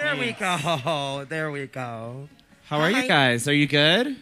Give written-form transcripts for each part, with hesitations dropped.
There we go. There we go. How are you guys? Are you good?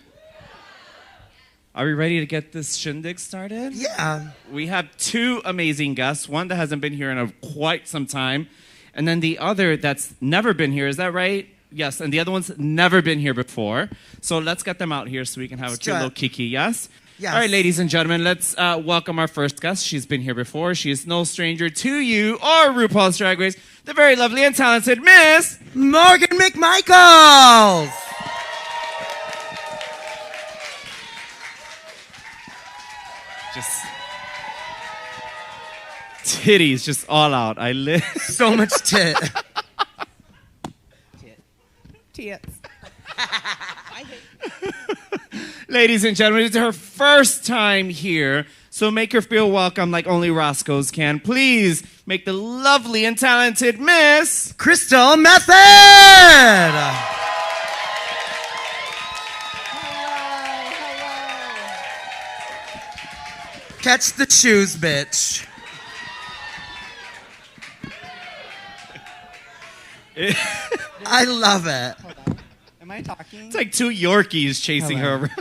Are we ready to get this shindig started? Yeah. We have two amazing guests. One that hasn't been here in quite some time. And then the other that's never been here. Is that right? Yes. And the other one's never been here before. So let's get them out here so we can have a cute little kiki. Yes? Yes. All right, ladies and gentlemen, let's welcome our first guest. She's been here before. She is no stranger to you or RuPaul's Drag Race, the very lovely and talented Miss Morgan McMichaels. Just titties, just all out. I live so much tit. Tits. Ladies and gentlemen, it's her first time here, so make her feel welcome like only Roscoe's can. Please make the lovely and talented Miss Crystal Methyd. Catch the shoes, bitch. I love it. Hold on. Am I talking? It's like two Yorkies chasing her around.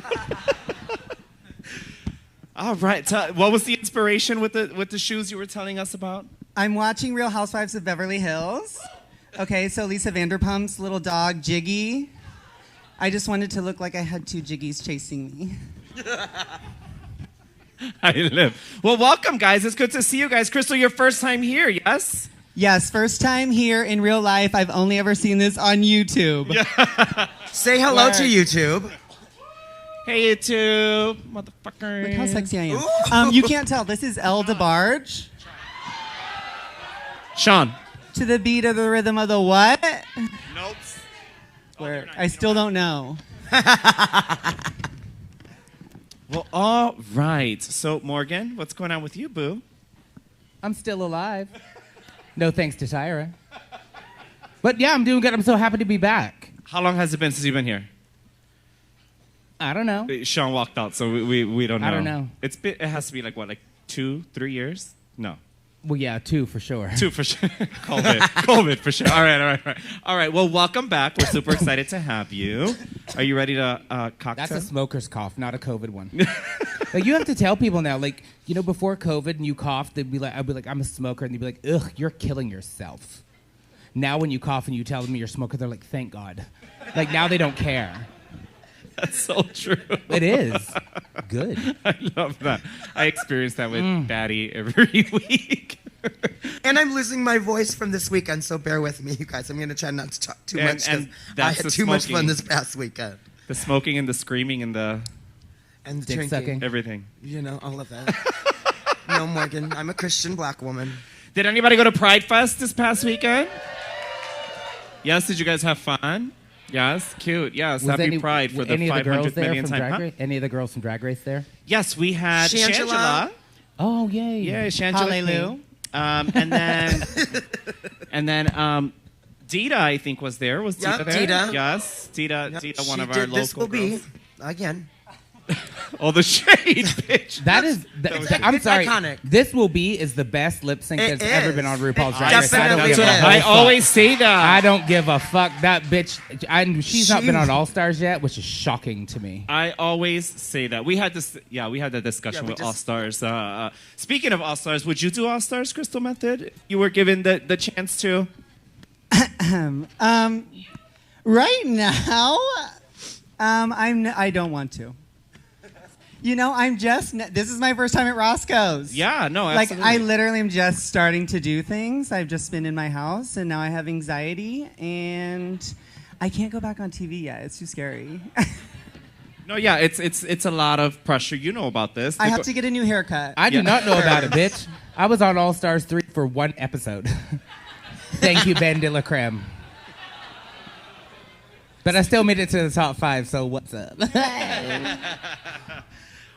All right. What was the inspiration with the shoes you were telling us about? I'm watching Real Housewives of Beverly Hills. Okay, so Lisa Vanderpump's little dog, Jiggy. I just wanted to look like I had two Jiggies chasing me. I live. Well, welcome, guys. It's good to see you guys. Crystal, your first time here, yes? Yes, first time here in real life. I've only ever seen this on YouTube. Yeah. Say hello to YouTube. Hey, YouTube, motherfucker. Look how sexy I am. You can't tell. This is Elle DeBarge. Sean. To the beat of the rhythm of the what? Nope. Where I still don't know. Well, all right. So, Morgan, what's going on with you, boo? I'm still alive. No thanks to Tyra. But yeah, I'm doing good. I'm so happy to be back. How long has it been since you've been here? I don't know. Sean walked out, so we don't know. I don't know. It has to be like, what, like 2-3 years? No. Well, yeah, 2 for sure. 2 for sure. COVID for sure. All right. Well, welcome back. We're super excited to have you. Are you ready to cocktail? That's a smoker's cough, not a COVID one. Like, you have to tell people now, like, you know, before COVID and you cough, I'd be like, I'm a smoker, and they'd be like, ugh, you're killing yourself. Now when you cough and you tell them you're a smoker, they're like, thank God. Like, now they don't care. That's so true. It is. Good. I love that. I experience that with Batty every week. And I'm losing my voice from this weekend, so bear with me, you guys. I'm going to try not to talk too much because I had too much fun this past weekend. The smoking and the screaming and the dick drinking. sucking. Everything. You know, all of that. No, Morgan, I'm a Christian black woman. Did anybody go to Pride Fest this past weekend? Yes, did you guys have fun? Yes, cute. Yes, happy Pride for the 500th millionth time. Any of the girls from Drag Race there? Yes, we had Shangela. Oh, yay. Yeah, Shangela. And then Dita, I think, was there. Was Dita there? Dita. Yes, Dita, one of our local This will girls. be, again. Oh, the shade, bitch. I'm sorry. Iconic. This will be is the best lip sync that's ever been on RuPaul's Drag Race. Definitely is. I always say that. I don't give a fuck. That bitch. She's not been on All Stars yet, which is shocking to me. I always say that. We had this. Yeah, we had that discussion with All Stars. Speaking of All Stars, would you do All Stars, Crystal Methyd? You were given the chance to. Right now, I don't want to. You know, this is my first time at Roscoe's. Yeah, no, absolutely. absolutely. Like, I literally am just starting to do things. I've just been in my house, and now I have anxiety, and I can't go back on TV yet. It's too scary. No, yeah, it's a lot of pressure. You know about this. I have to get a new haircut. I do not know about it, bitch. I was on All Stars 3 for 1 episode. Thank you, Ben de la Creme. But I still made it to the top 5, so what's up?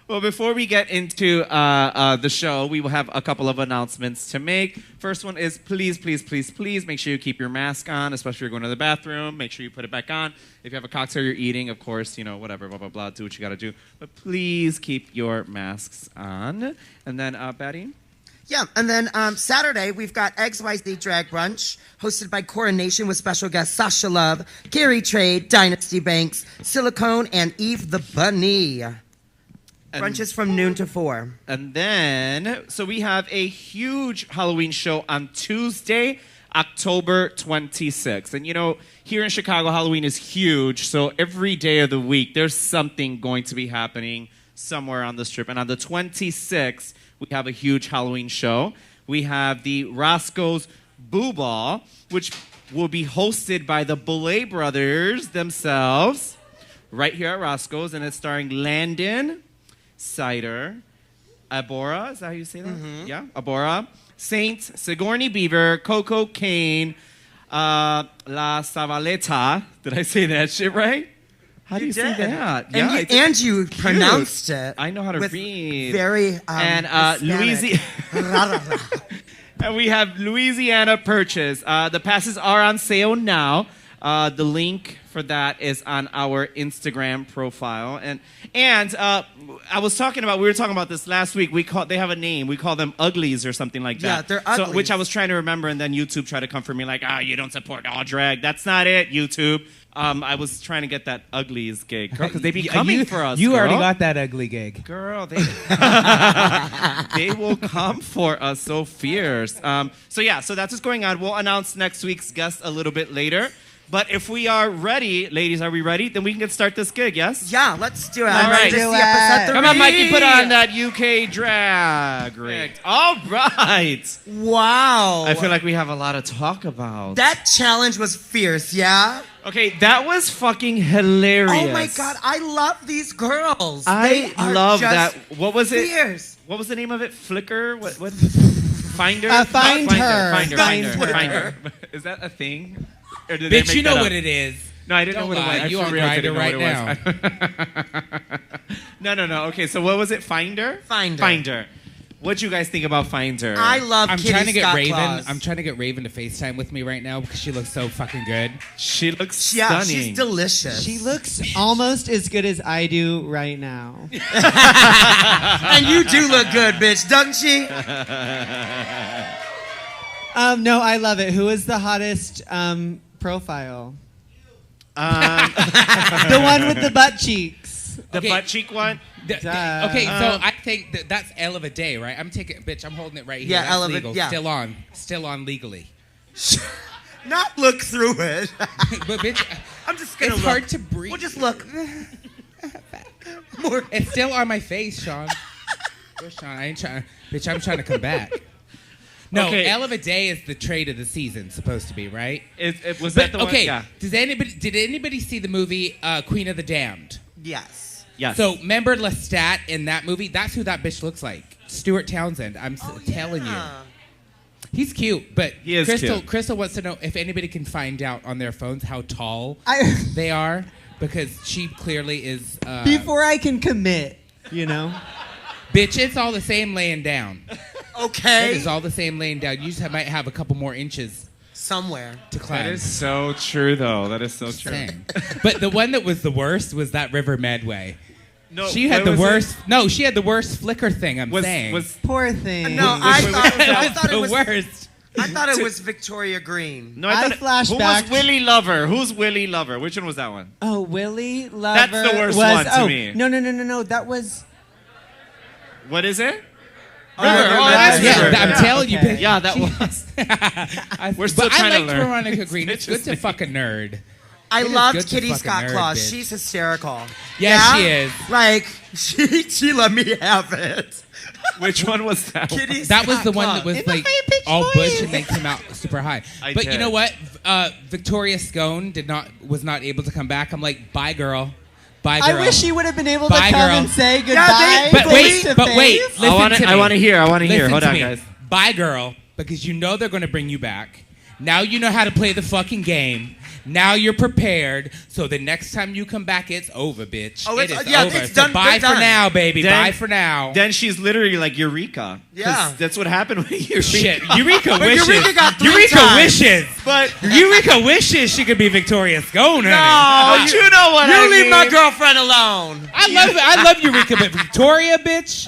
Well, before we get into the show, we will have a couple of announcements to make. First one is please make sure you keep your mask on, especially if you're going to the bathroom. Make sure you put it back on. If you have a cocktail you're eating, of course, you know, whatever, blah, blah, blah, do what you got to do. But please keep your masks on. And then, Batty? Yeah, and then Saturday, we've got XYZ Drag Brunch, hosted by Coronation with special guests Sasha Love, Carrie Trade, Dynasty Banks, Silicone, and Eve the Bunny. Brunch is from noon to 4. And then, so we have a huge Halloween show on Tuesday, October 26th. And you know, here in Chicago, Halloween is huge, so every day of the week, there's something going to be happening somewhere on the strip. And on the 26th, we have a huge Halloween show. We have the Roscoe's Boo Ball, which will be hosted by the Belay brothers themselves, right here at Roscoe's, and it's starring Landon, Cider, Abora, is that how you say that? Mm-hmm. Yeah, Abora, Saint, Sigourney Beaver, Coco Kane, La Savaleta. Did I say that shit right? How do you say that? And you pronounced it. I know how to read. Very and Louisiana. And we have Louisiana Purchase. The passes are on sale now. The link for that is on our Instagram profile. And we were talking about this last week. They have a name. We call them Uglies or something like that. Yeah, they're Uglies. So, which I was trying to remember, and then YouTube tried to come for me like, you don't support all drag. That's not it, YouTube. I was trying to get that Uglies gig, girl, because they be coming for us. You already got that ugly gig, girl. They will come for us so fierce. So that's what's going on. We'll announce next week's guest a little bit later. But if we are ready, ladies, are we ready? Then we can get this gig, yes? Yeah, let's do it. All right. Come on, Mikey, put on that UK drag rig. All right. Wow. I feel like we have a lot to talk about. That challenge was fierce, yeah? Okay, that was fucking hilarious. Oh my God, I love these girls. I love that. What was it? Fierce. What was the name of it? Flickr? What? Finder? Find Finder. Is that a thing? Bitch, you know what it is. No, I didn't know what it was. You on Grindr right now. No. Okay, so what was it? Finder? Finder. What'd you guys think about Finder? I love Kitty trying to get Scott Raven. Claus. I'm trying to get Raven to FaceTime with me right now because she looks so fucking good. She looks stunning. She's delicious. She looks almost as good as I do right now. And you do look good, bitch, doesn't she? No, I love it. Who is the hottest profile? The one with the butt cheeks. The butt cheek one? Okay, so I think that's L of a day, right? I'm holding it right here. Yeah, L of legal. a yeah. Still on legally. Not look through it. But bitch, I'm just gonna it's look. hard to breathe. We'll just look. More. It's still on my face, Sean. Where's Sean? I ain't trying. Bitch, I'm trying to come back. No, okay. L of a day is the trade of the season, supposed to be, right? Was that the one? Okay, yeah. Did anybody see the movie Queen of the Damned? Yes. So remember Lestat in that movie? That's who that bitch looks like. Stuart Townsend. I'm telling you. He's cute, but he is cute. Crystal wants to know if anybody can find out on their phones how tall they are, because she clearly is... Before I can commit, you know? Bitch, it's all the same laying down. Okay. It is all the same laying down. You just might have a couple more inches somewhere to climb. That is so true, though. That is so true. But the one that was the worst was that River Medway. No, she had the worst. No, she had the worst Flickr thing. I'm saying. Poor thing. No, I thought it was the worst. I thought it was Victoria Green. No, I flashed back. Who was Willie Lover? Who's Willie Lover? Which one was that one? Oh, Willie Lover. That's the worst one to me. No. That was. What is it? I'm telling you, bitch. Yeah, that was. We're still trying to learn. I liked Veronica Green. It's good to fuck a nerd. I loved Kitty Scott Claus. Bitch. She's hysterical. Yeah, she is. Like, she let me have it. Which one was that? Kitty that was the Scott one Claus. that was like all bush and then came out super high. But you know what? Victoria Scone was not able to come back. I'm like, bye, girl. Bye, girl. I wish she would have been able to come girl. and say goodbye. But wait. I want to hear. Hold on, guys. Bye, girl, because you know they're going to bring you back. Now you know how to play the fucking game. Now you're prepared. So the next time you come back, it's over, bitch. Oh, it is over. It's done. So bye for now, baby. Bye for now. Then she's literally like Eureka. Yeah. That's what happened with Eureka. Shit. Eureka wishes. Eureka got 3 Eureka times. wishes. But Eureka wishes she could be Victoria Scone. No, you know what I mean. You leave my girlfriend alone. I love Eureka, but Victoria, bitch.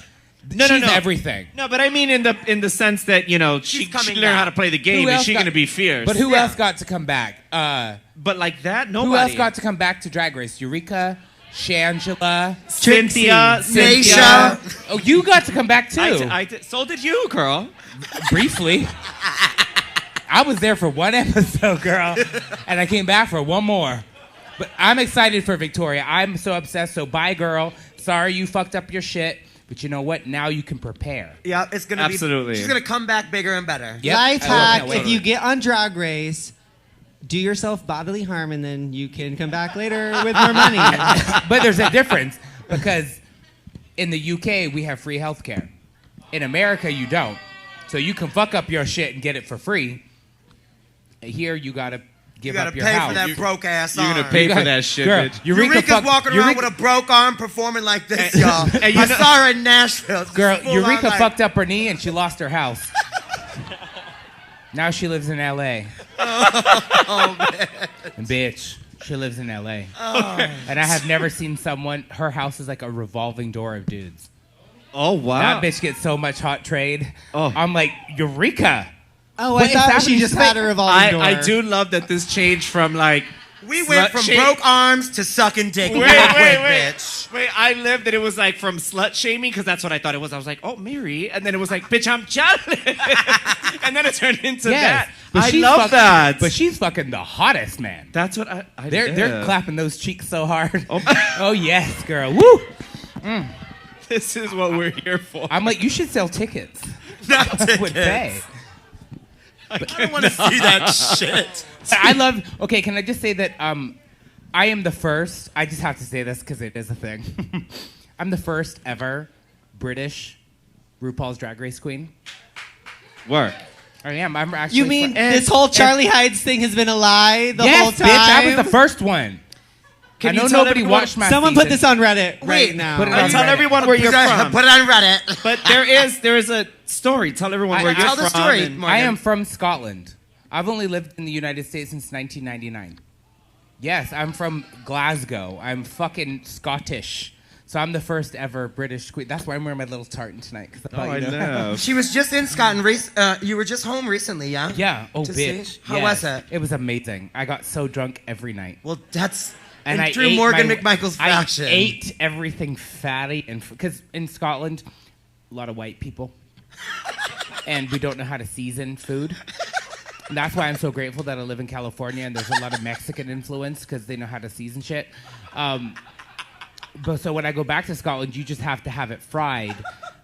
No, she's no, no. everything. No, but I mean in the sense that, you know, she coming learned how to back. play the game, Who and else she's got- going to be fierce. But who Yeah. else got to come back? But like that, nobody. Who else got to come back to Drag Race? Eureka, Shangela, Cynthia, Naysha. Oh, you got to come back too. So did you, girl. Briefly. I was there for one episode, girl, and I came back for one more. But I'm excited for Victoria. I'm so obsessed. So bye, girl. Sorry you fucked up your shit, but you know what? Now you can prepare. Yeah, it's gonna Absolutely. be. She's gonna come back bigger and better. Yep. Life I love hack: that. if you get on Drag Race, do yourself bodily harm, and then you can come back later with more money. But there's a difference because in the UK we have free healthcare. In America you don't. So you can fuck up your shit and get it for free. Here you gotta give You gotta up your pay house. for that broke ass You're arm. going to pay You for got- that shit, Girl, bitch. Eureka's walking around with a broke arm, performing like this, y'all. and you I know- saw her in Nashville. Girl, Full on, Eureka like- fucked up her knee and she lost her house. Now she lives in L.A. Oh man. And bitch, she lives in L.A. And I have never seen someone. Her house is like a revolving door of dudes. Oh, wow. That bitch gets so much hot trade. Oh. I'm like, Eureka. Oh, What I is thought that she when just you had say- a revolving door. I do love that this changed from like. We went from slut-shame- broke arms to sucking dick. Wait, real quick, wait. bitch. Wait, I lived that it was like from slut shaming because that's what I thought it was. I was like, oh, Mary. And then it was like, bitch, I'm jealous. And then it turned into Yes. that. But I she's love fucking- that. But she's fucking the hottest, man. That's what I They're yeah. clapping those cheeks so hard. Oh. Oh yes, girl. Woo! This is what we're here for. I'm like, you should sell tickets. Not I would pay. tickets. I don't want to see that shit. But I love. Okay, can I just say that I am the first. I just have to say this because it is a thing. I'm the first ever British RuPaul's Drag Race queen. Work. I am. I'm actually. You mean fr- this whole Charlie Hides thing has been a lie the yes, whole time? bitch. I was the first one. Can I know you tell nobody everyone- watched my Someone season. put this on Reddit right Wait, now. put it on Tell Reddit. everyone where you're from. Put it on Reddit. But there is a story. Tell everyone where you're Tell from. the story, and- Morgan. I am from Scotland. I've only lived in the United States since 1999. Yes, I'm from Glasgow. I'm fucking Scottish. So I'm the first ever British queen. That's why I'm wearing my little tartan tonight. 'cause I Oh, thought, I you know. She was just in Scotland. You were just home recently, yeah? Yeah. Oh, To see? bitch. How Yes. was it? It was amazing. I got so drunk every night. Well, that's And in I true ate Morgan my- McMichaels fashion. I ate everything fatty and because in Scotland, a lot of white people, and we don't know how to season food. And that's why I'm so grateful that I live in California and there's a lot of Mexican influence because they know how to season shit. But so when I go back to Scotland, you just have to have it fried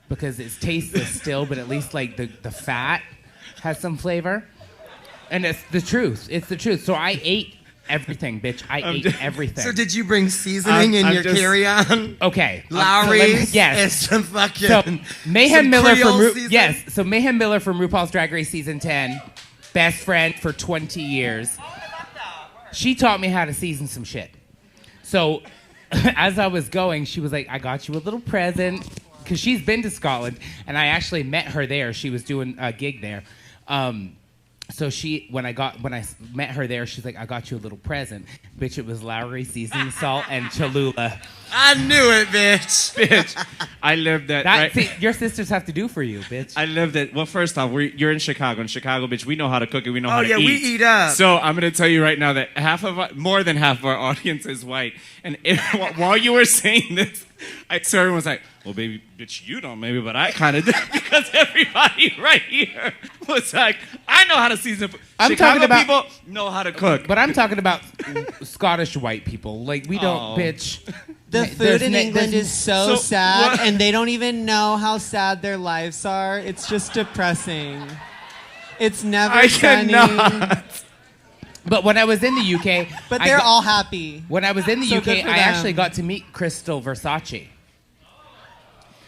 because it's tasteless still, but at least like the fat has some flavor. And it's the truth. It's the truth. So I ate everything, bitch. I ate everything. So did you bring seasoning in I'm your just- carry-on? Okay. Lowry's yes. and some fucking So Mayhem some Miller Creole from season? yes. So Mayhem Miller from RuPaul's Drag Race season 10, best friend for 20 years. She taught me how to season some shit. So as I was going, she was like, "I got you a little present," because she's been to Scotland, and I actually met her there. She was doing a gig there. So when I met her there, she's like, "I got you a little present, bitch." It was Lowry seasoning salt and Cholula. I knew it, bitch. Bitch, I lived that. That right? see, your sisters have to do for you, bitch. I lived it. Well, first off, you're in Chicago. In Chicago, bitch, we know how to cook it. We know how to yeah, eat. we eat up. So I'm going to tell you right now that more than half of our audience is white. And while you were saying this, everyone was like, well, baby, bitch, you don't maybe, but I kind of do. Because everybody right here was like, I know how to season food. I'm Chicago talking about- people know how to cook. But I'm talking about Scottish white people. Like, we don't, Oh. bitch. The There's food in na- England there's- is so So sad, what- and they don't even know how sad their lives are. It's just depressing. It's never I sunny. cannot. But when I was in the UK... But I they're got- all happy. When I was in the So UK, good for I them. actually got to meet Crystal Versace.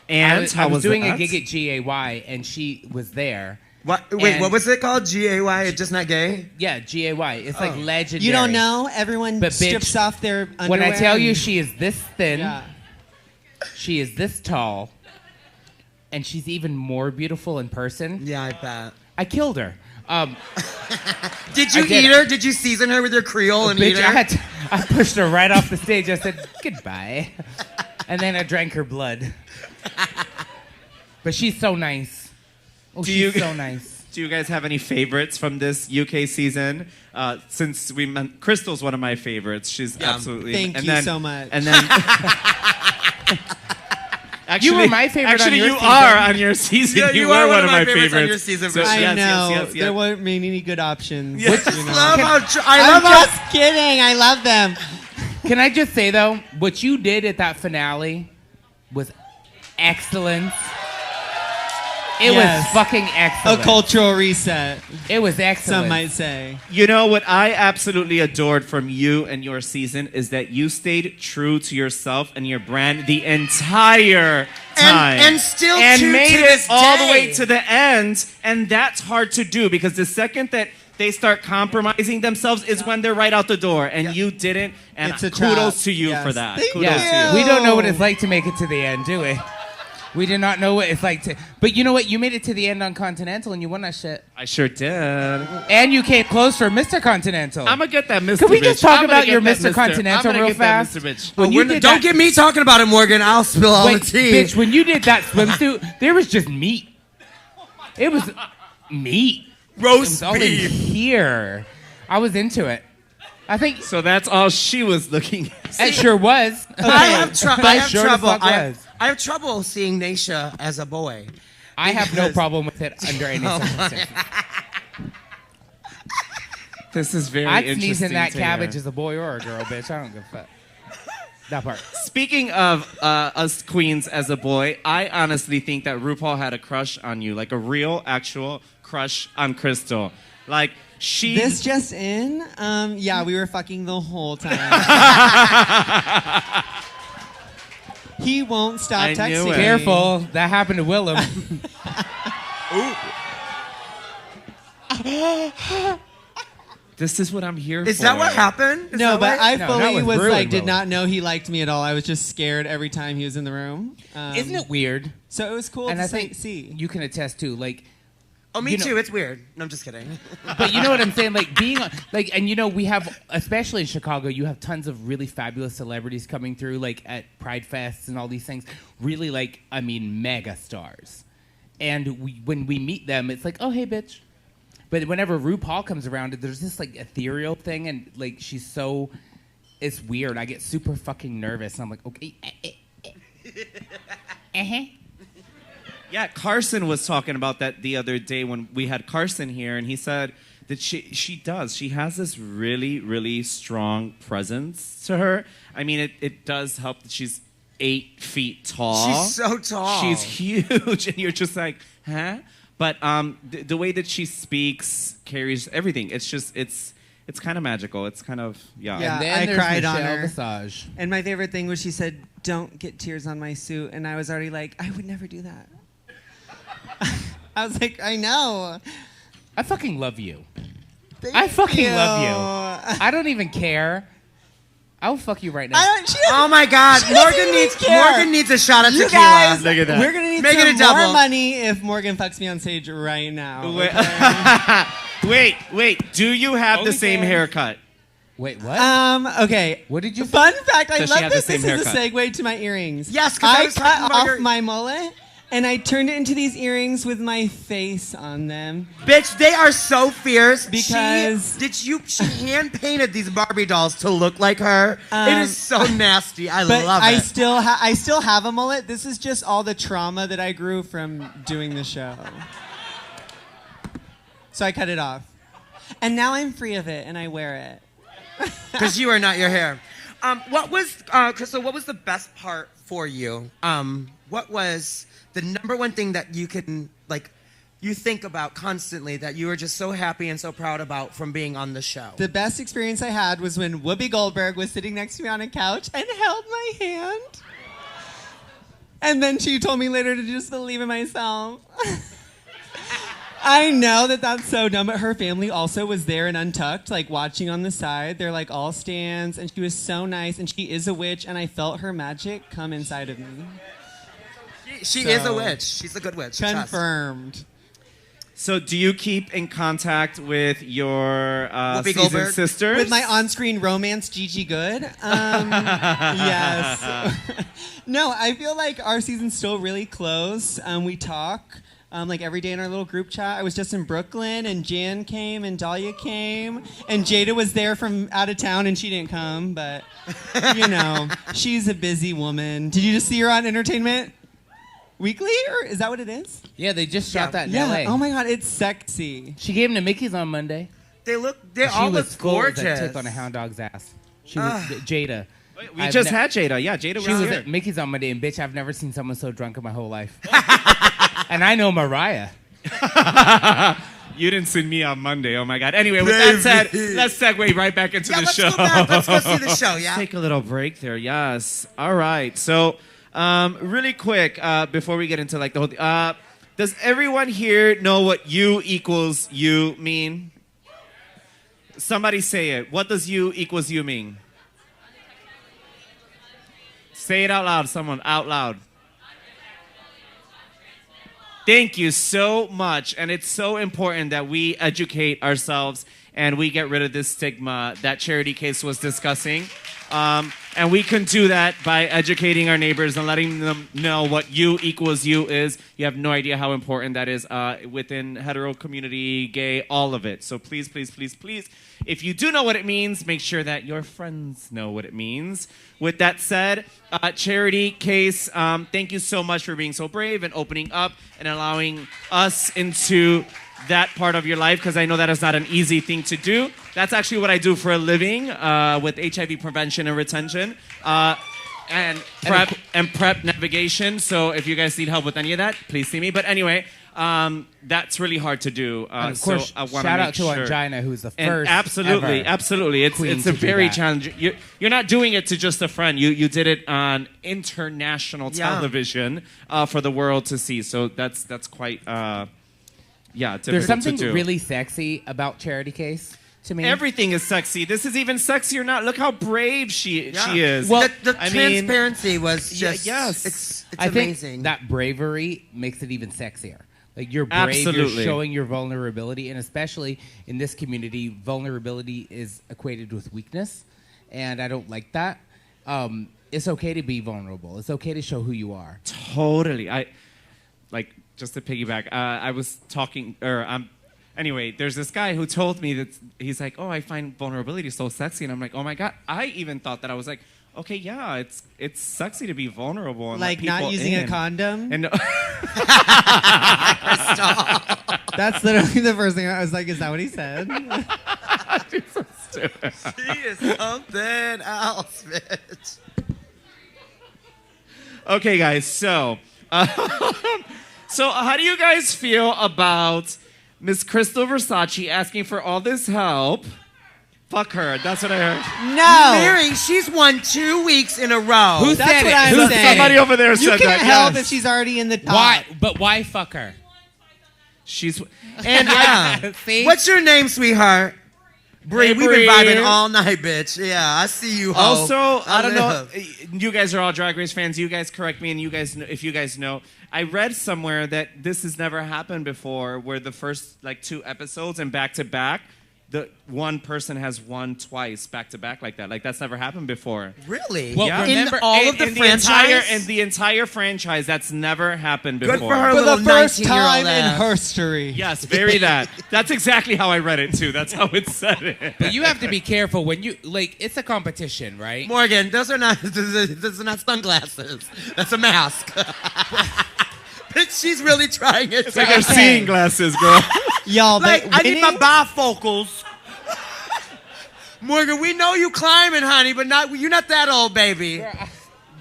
And I was doing that? a gig at GAY, and she was there. What? Wait, And- what was it called? GAY? Just not gay? Yeah, GAY. It's like legendary. You don't know? Everyone But bitch, strips off their underwear. When I tell you and- she is this thin, Yeah. she is this tall, and she's even more beautiful in person, Yeah, I bet. I killed her. Did you I did. eat her? Did you season her with your Creole and eat Bitch, her? I pushed her right off the stage. I said, goodbye. And then I drank her blood. But she's so nice. Oh, she's so nice. Do you guys have any favorites from this UK season? Since Crystal's one of my favorites. She's absolutely. Thank you so much. And then, actually, You were my favorite. Actually, on your you season. are on your season. Yeah, you were one of my favorites on your season. So, I yes, know. yes. There weren't many good options. Yes. You know. I'm just kidding. I love them. Can I just say though, what you did at that finale was excellent. It was fucking A excellent. cultural reset, It was excellent. some might say. You know what I absolutely adored from you and your season is that you stayed true to yourself and your brand the entire time. And still and true made to it this all the day. way to the end. And that's hard to do because the second that they start compromising themselves is when they're right out the door. And you didn't. And It's a kudos trap. to you Yes. for that. Thank Kudos you. to you. We don't know what it's like to make it to the end, do we? We did not know what it's like to. But you know what? You made it to the end on Continental and you won that shit. I sure did. And you came close for Mr. Continental. I'm gonna get that Mr. Can we just bitch. talk I'm gonna about get your that Mr. Continental I'm gonna real get that fast? Mr. Bitch. When you did Don't that- get me talking about it, Morgan. I'll spill all Wait, the tea. bitch, when you did that swimsuit, there was just meat. It was meat. It Roast was all in beef. here. I was into it. I think So that's all she was looking at. it sure was. I have Sure the trouble. fuck was. I have trouble seeing Naysha as a boy. I have no Because- problem with it under any circumstances. This is very I'd interesting sneeze in that to cabbage hear. as a boy or a girl, bitch. I don't give a fuck. That part. Speaking of us queens as a boy, I honestly think that RuPaul had a crush on you, like a real, actual crush on Crystal. Like she. This just in? Yeah, we were fucking the whole time. He won't stop I knew texting it. me. Careful. That happened to Willem. This is what I'm here for. Is that what happened? Is No, that but what- I No, fully that was was ruined, like, did Will. not know he liked me at all. I was just scared every time he was in the room. Isn't it weird? So it was cool And to I think see. you can attest too. Like, Oh, me you know- too. It's weird. No, I'm just kidding. but you know what I'm saying? Like being on, like, and you know, we have, especially in Chicago, you have tons of really fabulous celebrities coming through, like at Pride Fests and all these things. Really, like, I mean, mega stars. And when we meet them, it's like, oh, hey, bitch. But whenever RuPaul comes around, there's this like ethereal thing, and like she's so, it's weird. I get super fucking nervous, and I'm like, okay. Yeah, Carson was talking about that the other day when we had Carson here, and he said that she has this really, really strong presence to her. I mean, it does help that she's 8 feet tall. She's so tall. She's huge, and you're just like, huh? But the way that she speaks carries everything. It's just it's kind of magical. It's kind of Yeah. And then I there's cried on Michelle her. Visage. And my favorite thing was she said, "Don't get tears on my suit." And I was already like, I would never do that. I was like, I know. I fucking love you. Thank I fucking you. love you. I don't even care. I'll fuck you right now. I don't, she Oh my God, She doesn't Morgan even needs care. a shot of You tequila. guys, Look at that. we're gonna need Make it some a double. more money if Morgan fucks me on stage right now. Wait, wait. Do you have the same OnlyFans. haircut? Wait, what? Okay. What did you say? Fun fact, I Does she love have the this. same This is a haircut? segue to my earrings. Yes, 'cause I I was talking cut about off your- my mullet and I turned it into these earrings with my face on them. Bitch, they are so fierce. Because- she hand painted these Barbie dolls to look like her. It is so nasty. I But love I it. still have a mullet. This is just all the trauma that I grew from doing the show. So I cut it off. And now I'm free of it and I wear it. Because you are not your hair. What was Crystal? What was the best part for you? What was the number one thing that you can you think about constantly that you were just so happy and so proud about from being on the show? The best experience I had was when Whoopi Goldberg was sitting next to me on a couch and held my hand. And then she told me later to just believe in myself. I know that that's so dumb, but her family also was there and untucked, like watching on the side. They're like all stands, and she was so nice, and she is a witch, and I felt her magic come inside of me. She is a witch. She's a good witch. Trust. Confirmed. So, do you keep in contact with your Whoopi seasoned Goldberg? sisters? With my on-screen romance, Gigi Good. Yes. No, I feel like our season's still really close. We talk like every day in our little group chat. I was just in Brooklyn, and Jan came, and Dahlia came, and Jada was there from out of town, and she didn't come, but she's a busy woman. Did you just see her on Entertainment Weekly, or is that what it is? Yeah, they just shot that in Yeah. LA. Oh my God, it's sexy. She gave him to Mickey's on Monday. They all She look was full as a gorgeous. tick on a hound dog's ass. She was Jada. We just had Jada. Yeah, Jada She was was here. at Mickey's on Monday, and bitch, I've never seen someone so drunk in my whole life. And I know Mariah. You didn't see me on Monday. Oh my God. Anyway, with that said, let's segue right back into the let's show. go back. Let's go see the show. Yeah. Take a little break there. Yes. All right. So, really quick before we get into like the whole. Does everyone here know what U equals U mean? Somebody say it. What does U equals U mean? Say it out loud. Someone out loud. Thank you so much. And it's so important that we educate ourselves and we get rid of this stigma that Charity Case was discussing. And we can do that by educating our neighbors and letting them know what U equals U is. You have no idea how important that is within hetero community, gay, all of it. So please, please, please, please, if you do know what it means, make sure that your friends know what it means. With that said, Charity Case, thank you so much for being so brave and opening up and allowing us into that part of your life, because I know that is not an easy thing to do. That's actually what I do for a living with HIV prevention and retention and prep navigation. So if you guys need help with any of that, please see me. But anyway, that's really hard to do. And of course, so I wanna shout make out to sure. Angina, who's the And first absolutely, ever absolutely. queen It's to a do very that. challenging. You're not doing it to just a friend. You did it on international television for the world to see. So that's quite difficult There's something to do. really sexy about Charity Case to me. Everything is sexy. This is even sexier now. Look how brave she is. Well, the I mean, transparency was just yes. it's I amazing. think that bravery makes it even sexier. Like, you're brave, Absolutely. you're showing your vulnerability, and especially in this community, vulnerability is equated with weakness, and I don't like that. It's okay to be vulnerable. It's okay to show who you are. Totally. Just to piggyback, I was talking, anyway, there's this guy who told me that he's like, oh, I find vulnerability so sexy. And I'm like, oh my God. I even thought that. I was like, okay, yeah, it's sexy to be vulnerable. And Like let people not using a in. condom? And That's literally the first thing I was like, is that what he said? She's so stupid. She is something else, bitch. Okay, guys, so how do you guys feel about Miss Crystal Versace asking for all this help? Fuck her. That's what I heard. No. Mary, she's won 2 weeks in a row. Who That's said what it? I'm Who saying. Somebody over there You said can't that. help yes. if she's already in the top. Why? But why fuck her? She's And See? what's your name, sweetheart? Bree, Hey, we've been Bree. vibing all night, bitch. Yeah, I see you, ho. also, I don't know. live. You guys are all Drag Race fans. You guys correct me, and you guys, if you guys know, I read somewhere that this has never happened before, where the first 2 episodes and back to back, the one person has won twice back to back like that. Like, that's never happened before. Really? Well, Yeah. remember, in all of the franchise? in the entire franchise, that's never happened Good before. for her. For the little first 19-year-old time in ass. history. Yes, very that. That's exactly how I read it too. That's how it said it. But you have to be careful when you, it's a competition, right? Morgan, those are not sunglasses. That's a mask. Bitch, she's really trying it. It's like her seeing glasses, girl. Y'all, Like, but I need my winning- bifocals. Morgan, we know you climbing, honey, but you're not that old, baby.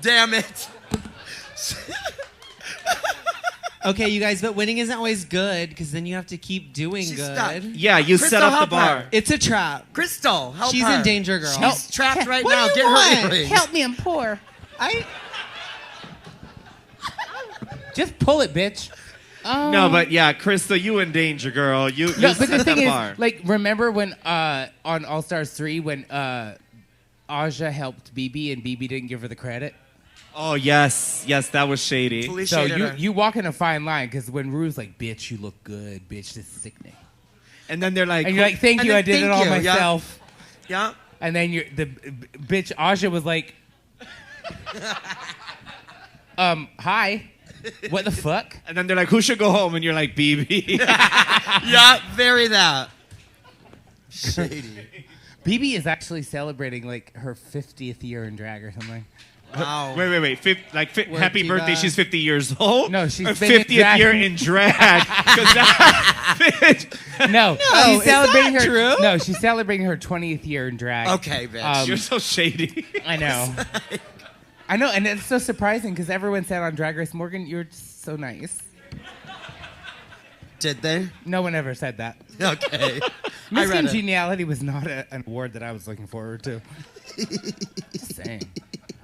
Damn it. Okay, you guys, but winning isn't always good because then you have to keep doing She's good. stuck. Yeah, you Crystal, set up the help bar. her. It's a trap. Crystal, help She's her. in danger, girl. She's trapped right What now. do Get you her want? earrings. Help me, I'm poor. I Just pull it, bitch. No, but yeah, Crystal, you in danger, girl. You No, but set the thing bar. is, remember when on All Stars 3 when Aja helped BB and BB didn't give her the credit? Oh, yes. Yes, that was shady. Fully So shaded her. you walk in a fine line because when Rue's like, bitch, you look good. Bitch, this is sickening. And then they're like, And you're like, thank And you, then I did it thank all you, yeah. myself. Yeah. And then the bitch Aja was like, hi. What the fuck? and then they're like, who should go home? And you're like, BB. Yeah, very that. Shady. BB is actually celebrating like her 50th year in drag or something. Wow. Wait. Happy Diva. birthday. She's 50 years old? No, she's Her been in 50th drag. year in drag. 'Cause that bitch. No, is that her. true? No, she's celebrating her 20th year in drag. Okay, bitch. You're so shady. I know. I know, and it's so surprising because everyone said on Drag Race, Morgan, you're just so nice. Did they? No one ever said that. Okay. I Miss read it. Congeniality was not an award that I was looking forward to. Just saying.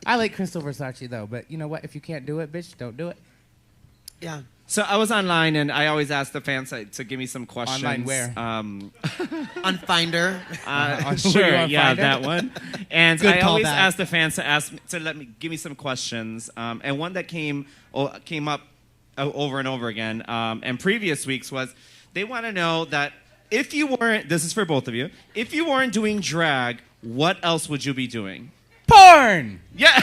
I like Crystal Versace though, but you know what? If you can't do it, bitch, don't do it. Yeah. So I was online, and I always ask the fans to give me some questions. Online where? On Finder. On Sure, Where You On yeah, Finder? that one. And Good I always callback. ask the fans to let me give me some questions. And one that came up over and over again, and previous weeks was they want to know that if you weren't, this is for both of you, if you weren't doing drag, what else would you be doing? Porn! Yeah,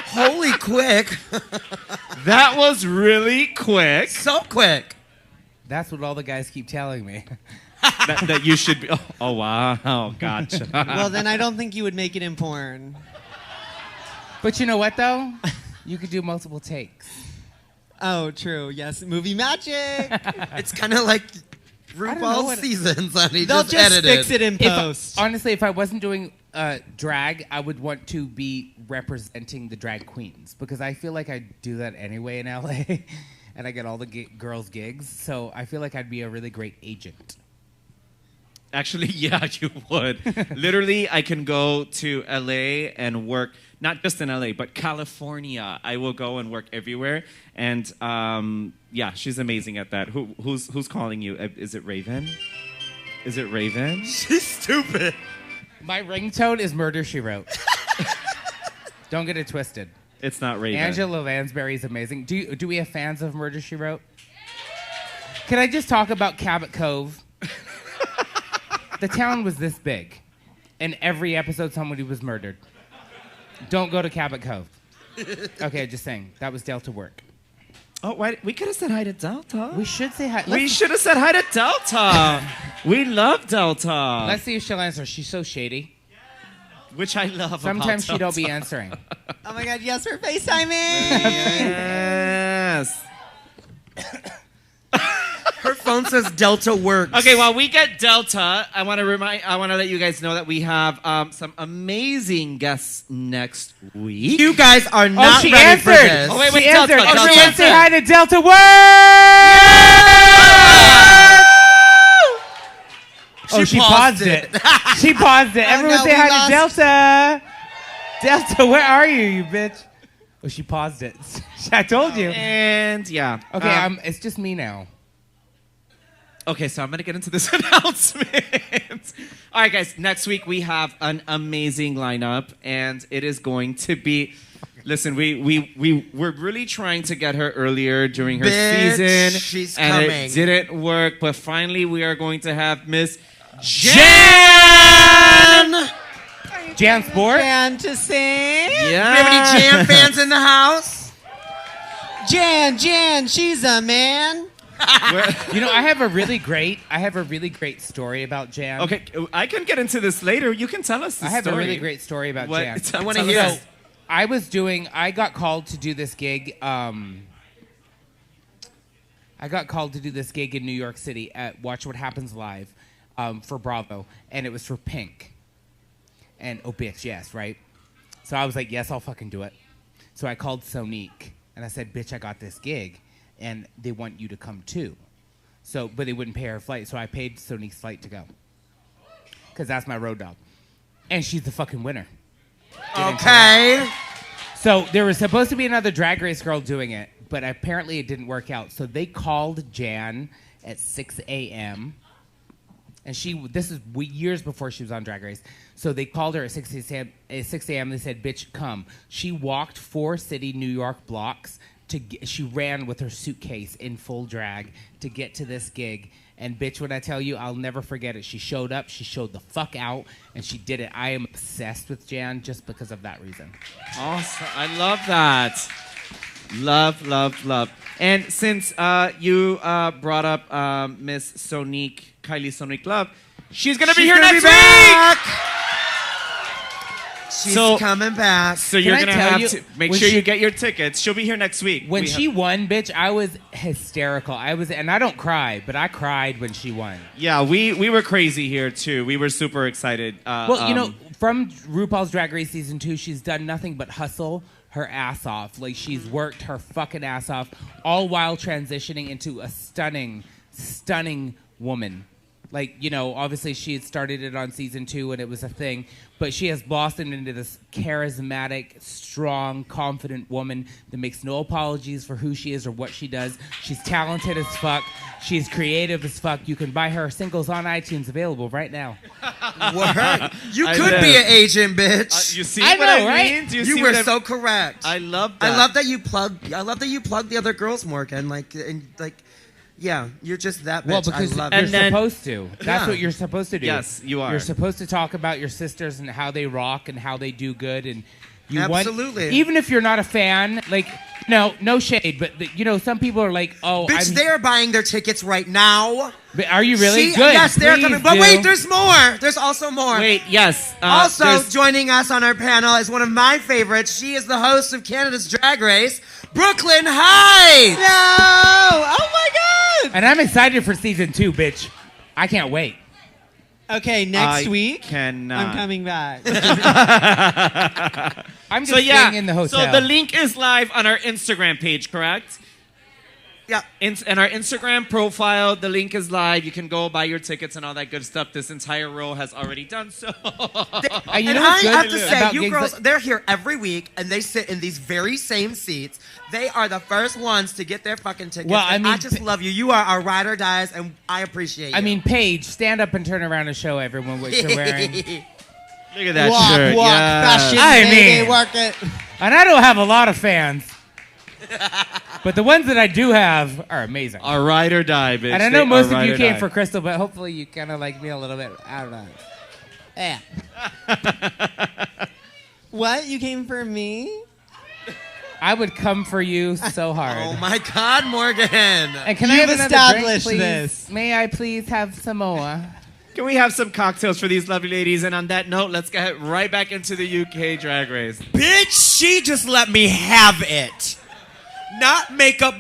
Holy quick. that was really quick. So quick. That's what all the guys keep telling me. that you should be. Oh wow, gotcha. Well, then I don't think you would make it in porn. But you know what though? You could do multiple takes. Oh, true. Yes, movie magic. It's kind of like know RuPaul what- seasons, honey. They'll just edited. fix it in If I- post. honestly, if I wasn't doing drag, I would want to be representing the drag queens because I feel like I do that anyway in LA, and I get all the girls gigs. So I feel like I'd be a really great agent. Actually, yeah, you would. Literally, I can go to LA and work, not just in LA, but California. I will go and work everywhere. And yeah, she's amazing at that. Who's calling you? Is it Raven? Is it Raven? She's stupid. My ringtone is Murder, She Wrote. Don't get it twisted. It's not Raven. Angela Lansbury is amazing. Do we have fans of Murder, She Wrote? Can I just talk about Cabot Cove? The town was this big, and every episode somebody was murdered. Don't go to Cabot Cove. Okay, just saying. That was Delta work. Oh, why, we could have said hi to Delta. We should say hi. We should have said hi to Delta. We love Delta. Let's see if she'll answer. She's so shady. Which I love. Sometimes about she don't be Delta. answering. Oh my God, yes, we're FaceTiming. Yes. Her phone says Delta works. Okay, while we get Delta, I want to let you guys know that we have some amazing guests next week. You guys are not she ready for answered. this. Oh, wait, She Delta, answered. Delta. Everyone say hi to Delta World! Oh, she paused it. She paused it. Everyone no, say we hi lost. to Delta. Delta, where are you, you bitch? Oh, she paused it. I told you. And yeah. Okay, it's just me now. Okay, so I'm going to get into this announcement. All right, guys, next week we have an amazing lineup, and it is going to be... Listen, we're really trying to get her earlier during her Bitch, season, she's and coming. it didn't work, but finally we are going to have Miss Jan! Jan Sport? Jan to sing. Do you have any Jam fans in the house? Jan, she's a man. You know, I have a really great story about Jan. Okay, I can get into this later. You can tell us the I have story. a really great story about What? Jan. I wanna tell hear us. it. I got called to do this gig. I got called to do this gig in New York City at Watch What Happens Live for Bravo, and it was for Pink. And oh, bitch, yes, right? So I was like, yes, I'll fucking do it. So I called Sonique, and I said, bitch, I got this gig, and they want you to come too. So, but they wouldn't pay her flight, so I paid Sonique's flight to go. Because that's my road dog. And she's the fucking winner. Okay. So there was supposed to be another Drag Race girl doing it, but apparently it didn't work out. So they called Jan at 6 a.m. And this is years before she was on Drag Race. So they called her at 6 a.m. They said, bitch, come. She walked 4 city New York blocks. She ran with her suitcase in full drag to get to this gig. And bitch, when I tell you, I'll never forget it. She showed up, she showed the fuck out, and she did it. I am obsessed with Jan just because of that reason. Awesome. I love that. Love, love, love. And since you brought up Miss Kylie Sonique Love, she's going to be here next week! She's coming back. So you're going to have to make sure you get your tickets. She'll be here next week. When she won, bitch, I was hysterical. And I don't cry, but I cried when she won. Yeah, we were crazy here too. We were super excited. Well, from RuPaul's Drag Race Season 2, she's done nothing but hustle her ass off. Like, she's worked her fucking ass off, all while transitioning into a stunning, stunning woman. Like, obviously she had started it on Season 2 and it was a thing, but she has blossomed into this charismatic, strong, confident woman that makes no apologies for who she is or what she does. She's talented as fuck. She's creative as fuck. You can buy her singles on iTunes, available right now. Word. You could be an agent, bitch. You see what I mean? You were so correct. I love that. I love that you plug the other girls, Morgan. Yeah, you're just that bitch. Well, because you're supposed to. That's what you're supposed to do. Yes, you are. You're supposed to talk about your sisters and how they rock and how they do good. And you Absolutely. Even if you're not a fan, no shade, but some people are like, oh, bitch, they're buying their tickets right now. But are you really? Good. Yes, they're coming. But wait, there's more. There's also more. Wait, yes. Also joining us on our panel is one of my favorites. She is the host of Canada's Drag Race, Brooklyn Heights. No! Oh my God! And I'm excited for Season 2, bitch. I can't wait. Okay, next week, I'm coming back. I'm just staying in the hotel. So the link is live on our Instagram page, correct? Yeah. And our Instagram profile, the link is live. You can go buy your tickets and all that good stuff. This entire row has already done so. I have to say, you girls, they're here every week, and they sit in these very same seats. They are the first ones to get their fucking tickets. Well, I just love you. You are our ride or dies, and I appreciate you. I mean, Paige, stand up and turn around and show everyone what you're wearing. Look at that shirt. Walk, fashion, work it. And I don't have a lot of fans. But the ones that I do have are amazing. Our ride or die, bitch. And I know most of you came for Crystal, but hopefully you kind of like me a little bit. I don't know. Yeah. What? You came for me? I would come for you so hard. Oh my God, Morgan! And can I have another drink, please? This. May I please have some more? Can we have some cocktails for these lovely ladies? And on that note, let's get right back into the UK Drag Race. Bitch, she just let me have it. Not makeup.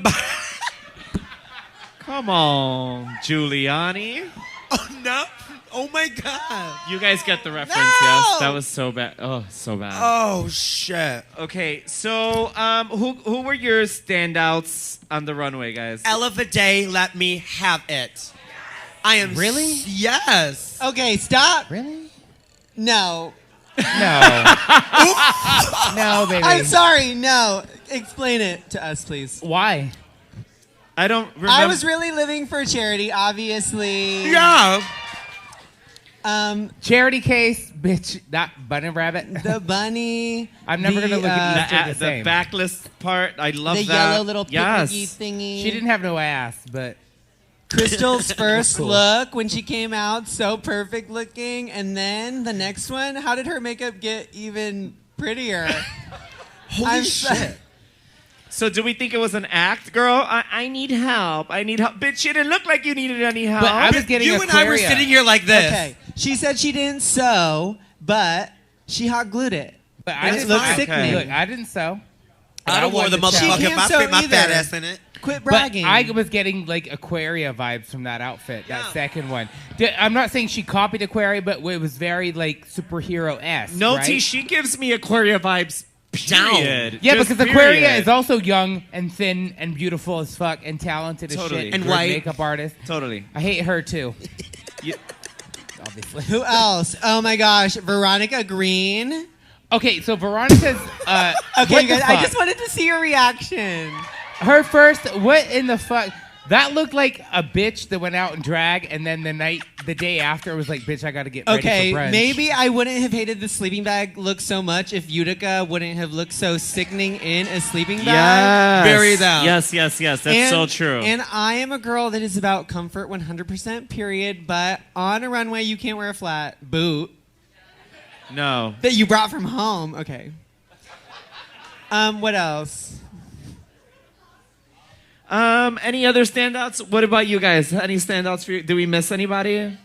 Come on, Giuliani. Oh, no. Oh, my God. You guys get the reference, yes? That was so bad. Oh, so bad. Oh, shit. Okay, so who were your standouts on the runway, guys? Ella Day let me have it. I am... Really? Yes. Okay, stop. Really? No. No. No, baby. I'm sorry, no. Explain it to us, please. Why? I don't remember. I was really living for charity, obviously. Yeah. Charity case, bitch, not bunny rabbit. The bunny. I'm never going to look at you the same. The backless part, I love that. The yellow little piggy thingy. She didn't have no ass, but... Crystal's first look when she came out, so perfect looking. And then the next one, how did her makeup get even prettier? Holy shit. So do we think it was an act, girl? I need help. I need help. Bitch, you didn't look like you needed any help. But I was getting You and I were sitting here like this. Okay. She said she didn't sew, but she hot glued it. But I didn't look sickening. Look, I didn't sew. I wore the motherfucker. My fat ass in it. Quit bragging. But I was getting like Aquaria vibes from that outfit, that second one. I'm not saying she copied Aquaria, but it was very like superhero-esque. No, right? T, she gives me Aquaria vibes. Period. Yeah, just because Aquaria is also young and thin and beautiful as fuck and talented as shit. And white. Makeup artist. Totally. I hate her too. Obviously. Who else? Oh my gosh, Veronica Green. Okay, so Veronica's. Okay, you guys, I just wanted to see your reaction. Her first. What in the fuck? That looked like a bitch that went out and drag, and then the day after, it was like, bitch, I got to get ready Okay, for brunch. maybe I wouldn't have hated the sleeping bag look so much if Utica wouldn't have looked so sickening in a sleeping bag. Yes. Bury them. Yes. That's so true. And I am a girl that is about comfort 100%, period. But on a runway, you can't wear a flat boot No. that you brought from home. Okay. What else? Any other standouts? What about you guys? Any standouts for you? Did we miss anybody?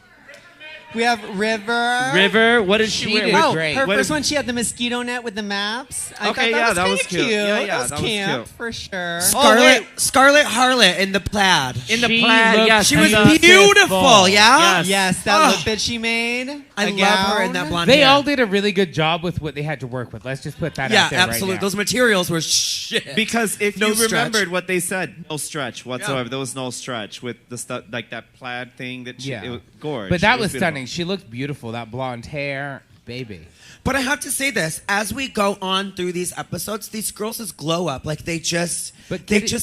We have River. River, what did she She wear? did Oh, great. her What first did- one, she had the mosquito net with the maps. I Okay, thought yeah, that that was was kinda cute. Yeah, That was that was camp, cute. for sure. Scarlet Harlot in the plaid. In the She plaid, looked yes. She was and the- beautiful, yeah? Yes. Yes, that Oh. look that she made. I A love her gown. in that blonde They hair. all did a really good job with what they had to work with. Let's just put that Yeah, out there absolutely. right now. Those materials were shit. Because if No you stretch. remembered what they said, no stretch whatsoever. Yeah. There was no stretch with the stuff like that plaid thing that she, Yeah. it was gorgeous. But that It was beautiful. stunning. She looked beautiful. That blonde hair, baby. But I have to say this: as we go on through these episodes, these girls just glow up. Like they just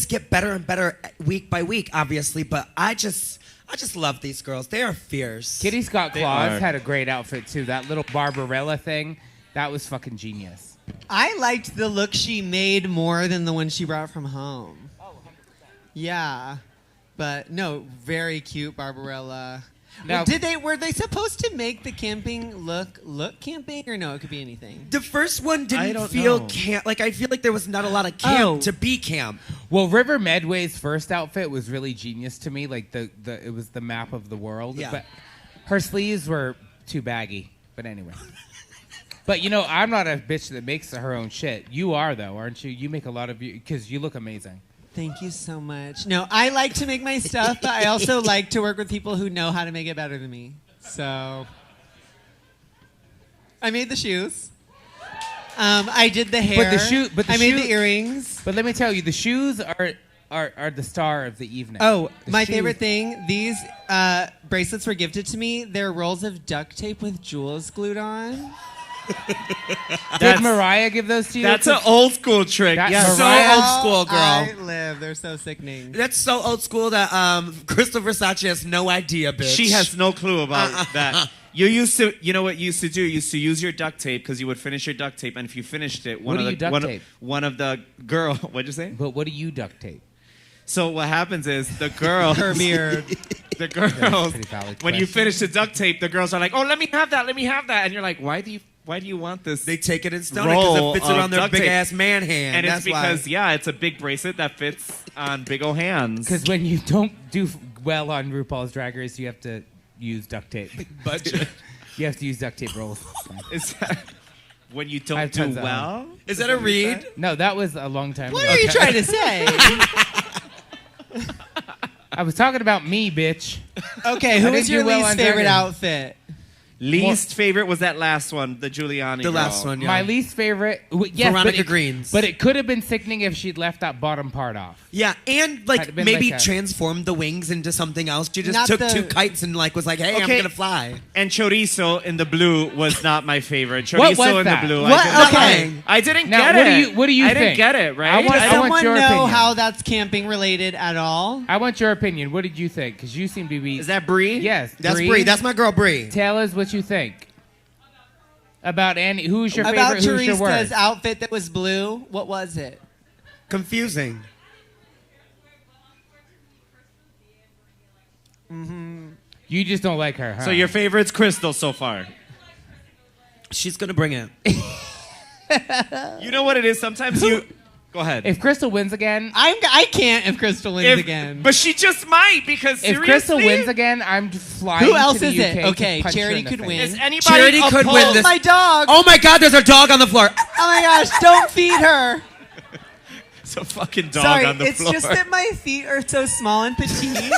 get better and better week by week, obviously. But I just love these girls. They are fierce. Kitty Scott They Claus are. had a great outfit too. That little Barbarella thing, that was fucking genius. I liked the look she made more than the one she brought from home. Oh, 100%. Yeah. But no, very cute Barbarella. Now- Were they supposed to make the camping look camping, or no, it could be anything? The first one I didn't don't feel know. camp. Like I feel like there was not a lot of camp Oh. to be camp. Well, River Medway's first outfit was really genius to me. Like it was the map of the world. Yeah. But her sleeves were too baggy. But anyway. But you know, I'm not a bitch that makes her own shit. You are though, aren't you? You make a lot of because you look amazing. Thank you so much. No, I like to make my stuff, but I also like to work with people who know how to make it better than me. So I made the shoes. I did the hair. I made the earrings. But let me tell you, the shoes are the star of the evening. Oh, The my shoes- favorite thing, these bracelets were gifted to me. They're rolls of duct tape with jewels glued on. Did Mariah give those to you? That's an old school trick. That's Yes. So Mariah- old school, girl. I live. They're so sickening. That's so old school that Crystal Versace has no idea, bitch. She has no clue about that. You know what you used to do? You used to use your duct tape because you would finish your duct tape, and if you finished it, What do you duct tape? one of the girl. What'd you say? But what do you duct tape? So what happens is the girls, Her beard. the girls, pretty valid when you question. finish the duct tape, the girls are like, "Oh, let me have that, and you're like, "Why do you want this?" They take it and stone it because Roll it fits of around their duct big tape. ass man hand. and That's it's because it's a big bracelet that fits on big old hands. Because when you don't do well on RuPaul's Drag Race, you have to use duct tape. budget. You have to use duct tape rolls. Is that when you I don't have do tons of well? Is that a read? No, that was a long time What ago. are you trying to say? I was talking about me, bitch. Okay, who I was didn't your do well least on favorite Dragon. outfit? Least favorite was that last one, the Giuliani. The girl. last one, yeah. My least favorite. Yes, Veronica but Greens. But it could have been sickening if she'd left that bottom part off. Yeah, and Had like it been maybe like a- transformed the wings into something else. She just Not took the- 2 kites and like was like, "Hey, I'm Okay. gonna fly." And chorizo in the blue was not my favorite. Chorizo What was in that? the blue. What? I Okay. didn't Now, get what it. do you I didn't think? get it, right? I want- Does I want someone your know opinion. how that's camping related at all? I want your opinion. What did you think? Because you seem to be. Is that Brie? Yes. That's Brie. That's my girl Brie. Tell us what you think. About Annie. Who's your About favorite? Who's your Teresa's worst? outfit that was blue. What was it? Confusing. You just don't like her, huh? So your favorite's Crystal so far. She's gonna bring it. You know what it is? Sometimes you. Go ahead. If Crystal wins again, I can't if Crystal wins again. But she just might because if seriously. Crystal wins again, I'm flying. Who else to the is it? UK to Okay, punch her Charity in the could face. win. Is anybody Charity could win opposed- this. My dog! Oh my God! There's a dog on the floor. Oh my gosh, don't feed her. It's a fucking dog Sorry, on the it's floor. just that my feet are so small and petite.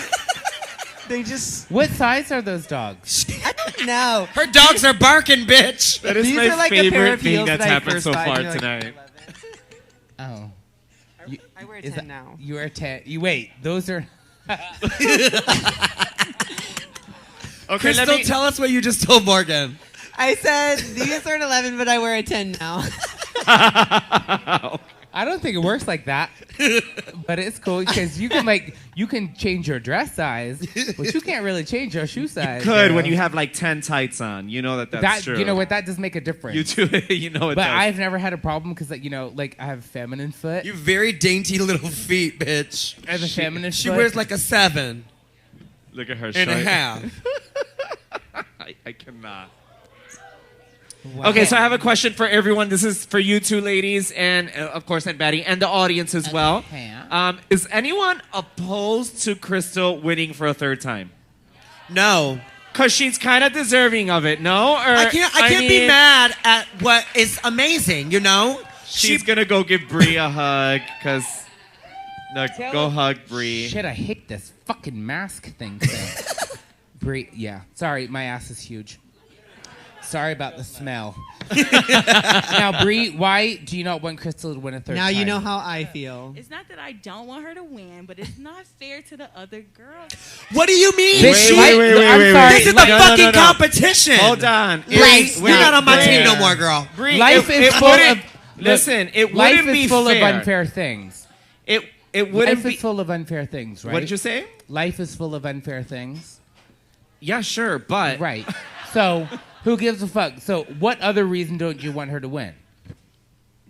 They just, What size are those dogs? I don't know. Her dogs are barking, bitch. That is These my are like a pair favorite of thing heels that's that I happened first so bought, far and you're like, tonight. Oh. I wear a Is 10 that- now. You are 10. You wait. Those are. Okay, Crystal, let me. tell us what you just told Morgan. I said, these are an 11, but I wear a 10 now. I don't think it works like that. But it's cool because you can change your dress size, but you can't really change your shoe size. Could when you have like 10 tights on. You know that's true. You know what? That does make a difference. You do. You know it But does. I've never had a problem because, like, I have feminine foot. You very dainty little feet, bitch. I have a feminine She foot. wears like a 7 Look at her and a shirt. half. I cannot. Wow. Okay, so I have a question for everyone. This is for you two ladies and, of course, and Batty, and the audience as well. Is anyone opposed to Crystal winning for a third time? No. Because she's kind of deserving of it, no? Or, I can't be mad at what is amazing, you know? She's going to go give Brie a hug because... go hug Brie. Shit, I hate this fucking mask thing today. Brie, yeah. Sorry, my ass is huge. Sorry about the smell. Now, Brie, why do you not want Crystal to win a third Now time? you know how I feel. It's not that I don't want her to win, but it's not fair to the other girls. What do you mean? Bitch, This sorry. is the fucking competition. Hold on. You're not on my team no more, girl. Brie, Life is full of... Listen, it Life wouldn't be is full fair. of unfair things. It wouldn't Life be... is full of unfair things, right? What did you say? Life is full of unfair things. Yeah, sure, but... Right. So, who gives a fuck? So, what other reason don't you want her to win?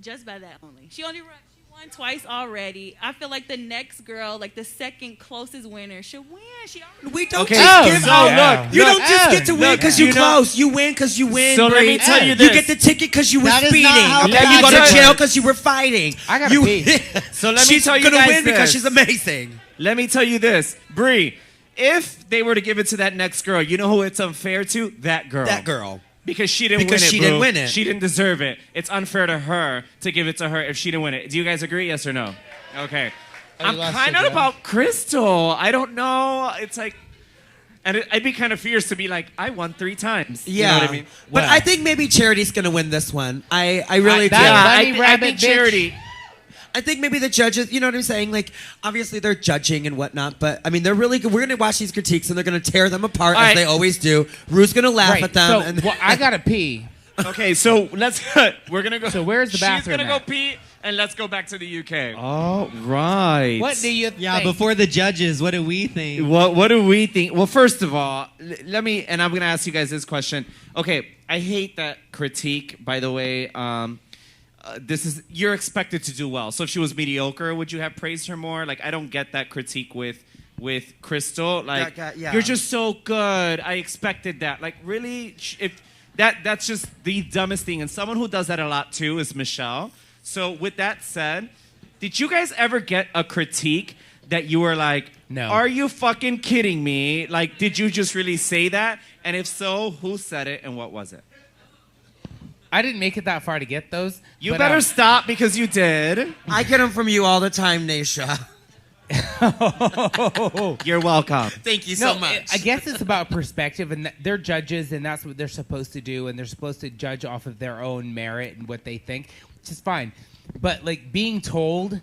Just by that only. She won twice already. I feel like the next girl, like the second closest winner, should win. She already We don't Okay, just give so out. look, You look, don't just get to win look, because you you're know- close. You win because you win. So let Brie. me tell you You this. get the ticket because you were That is speeding. not how Okay, Let me you go tell to you- jail because you were fighting. I gotta pee. So let me She's tell you gonna guys win because this. she's amazing. Let me tell you this. Brie, if they were to give it to that next girl, you know who it's unfair to? That girl. That girl. Because she didn't Because win it, she didn't boo. win it. She didn't deserve it. It's unfair to her to give it to her if she didn't win it. Do you guys agree? Yes or no? Okay. I'm lost kind it, of Joe. about Crystal. I don't know. It's like... And I'd be kind of fierce to be like, I won 3 times. Yeah. You know what I mean? But Well. I think maybe Charity's going to win this one. I really do. that- I, Bunny I rabbit think bitch. Charity... I think maybe the judges, you know what I'm saying? Like, obviously they're judging and whatnot, but I mean, they're really good. We're going to watch these critiques and they're going to tear them apart All as right. they always do. Rue's going to laugh Right. at them. So, and well, I gotta pee. Okay, so let's... We're going to go... So where's the bathroom She's going to at? go pee, and let's go back to the UK. All right. What do you think? Yeah, before the judges, what do we think? What do we think? Well, first of all, let me, and I'm going to ask you guys this question. Okay, I hate that critique, by the way. You're expected to do well. So if she was mediocre, would you have praised her more? Like, I don't get that critique with Crystal. Like, Yeah. you're just so good. I expected that. Like, really? If that's just the dumbest thing. And someone who does that a lot too is Michelle. So with that said, did you guys ever get a critique that you were like, No. Are you fucking kidding me? Like, did you just really say that? And if so, who said it and what was it? I didn't make it that far to get those. You but, better stop because you did. I get them from you all the time, Naysha. You're welcome. Thank you No, so much. I guess it's about perspective, and they're judges, and that's what they're supposed to do, and they're supposed to judge off of their own merit and what they think, which is fine. But like being told,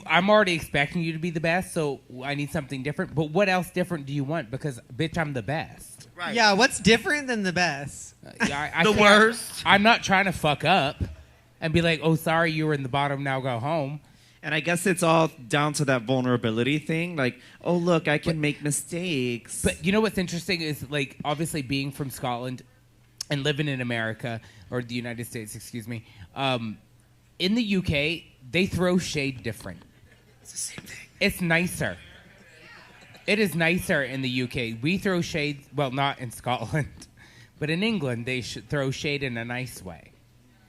I'm already expecting you to be the best, so I need something different. But what else different do you want? Because bitch, I'm the best. Right. Yeah, what's different than the best? I The can't- worst. I'm not trying to fuck up and be like, oh, sorry, you were in the bottom, now go home. And I guess it's all down to that vulnerability thing. Like, oh, look, I can make mistakes. But you know what's interesting is, like, obviously being from Scotland and living in America, or the United States, excuse me, in the UK, they throw shade different. It's the same thing. It's nicer. It is nicer in the UK. We throw shade, well, not in Scotland, but in England, they throw shade in a nice way.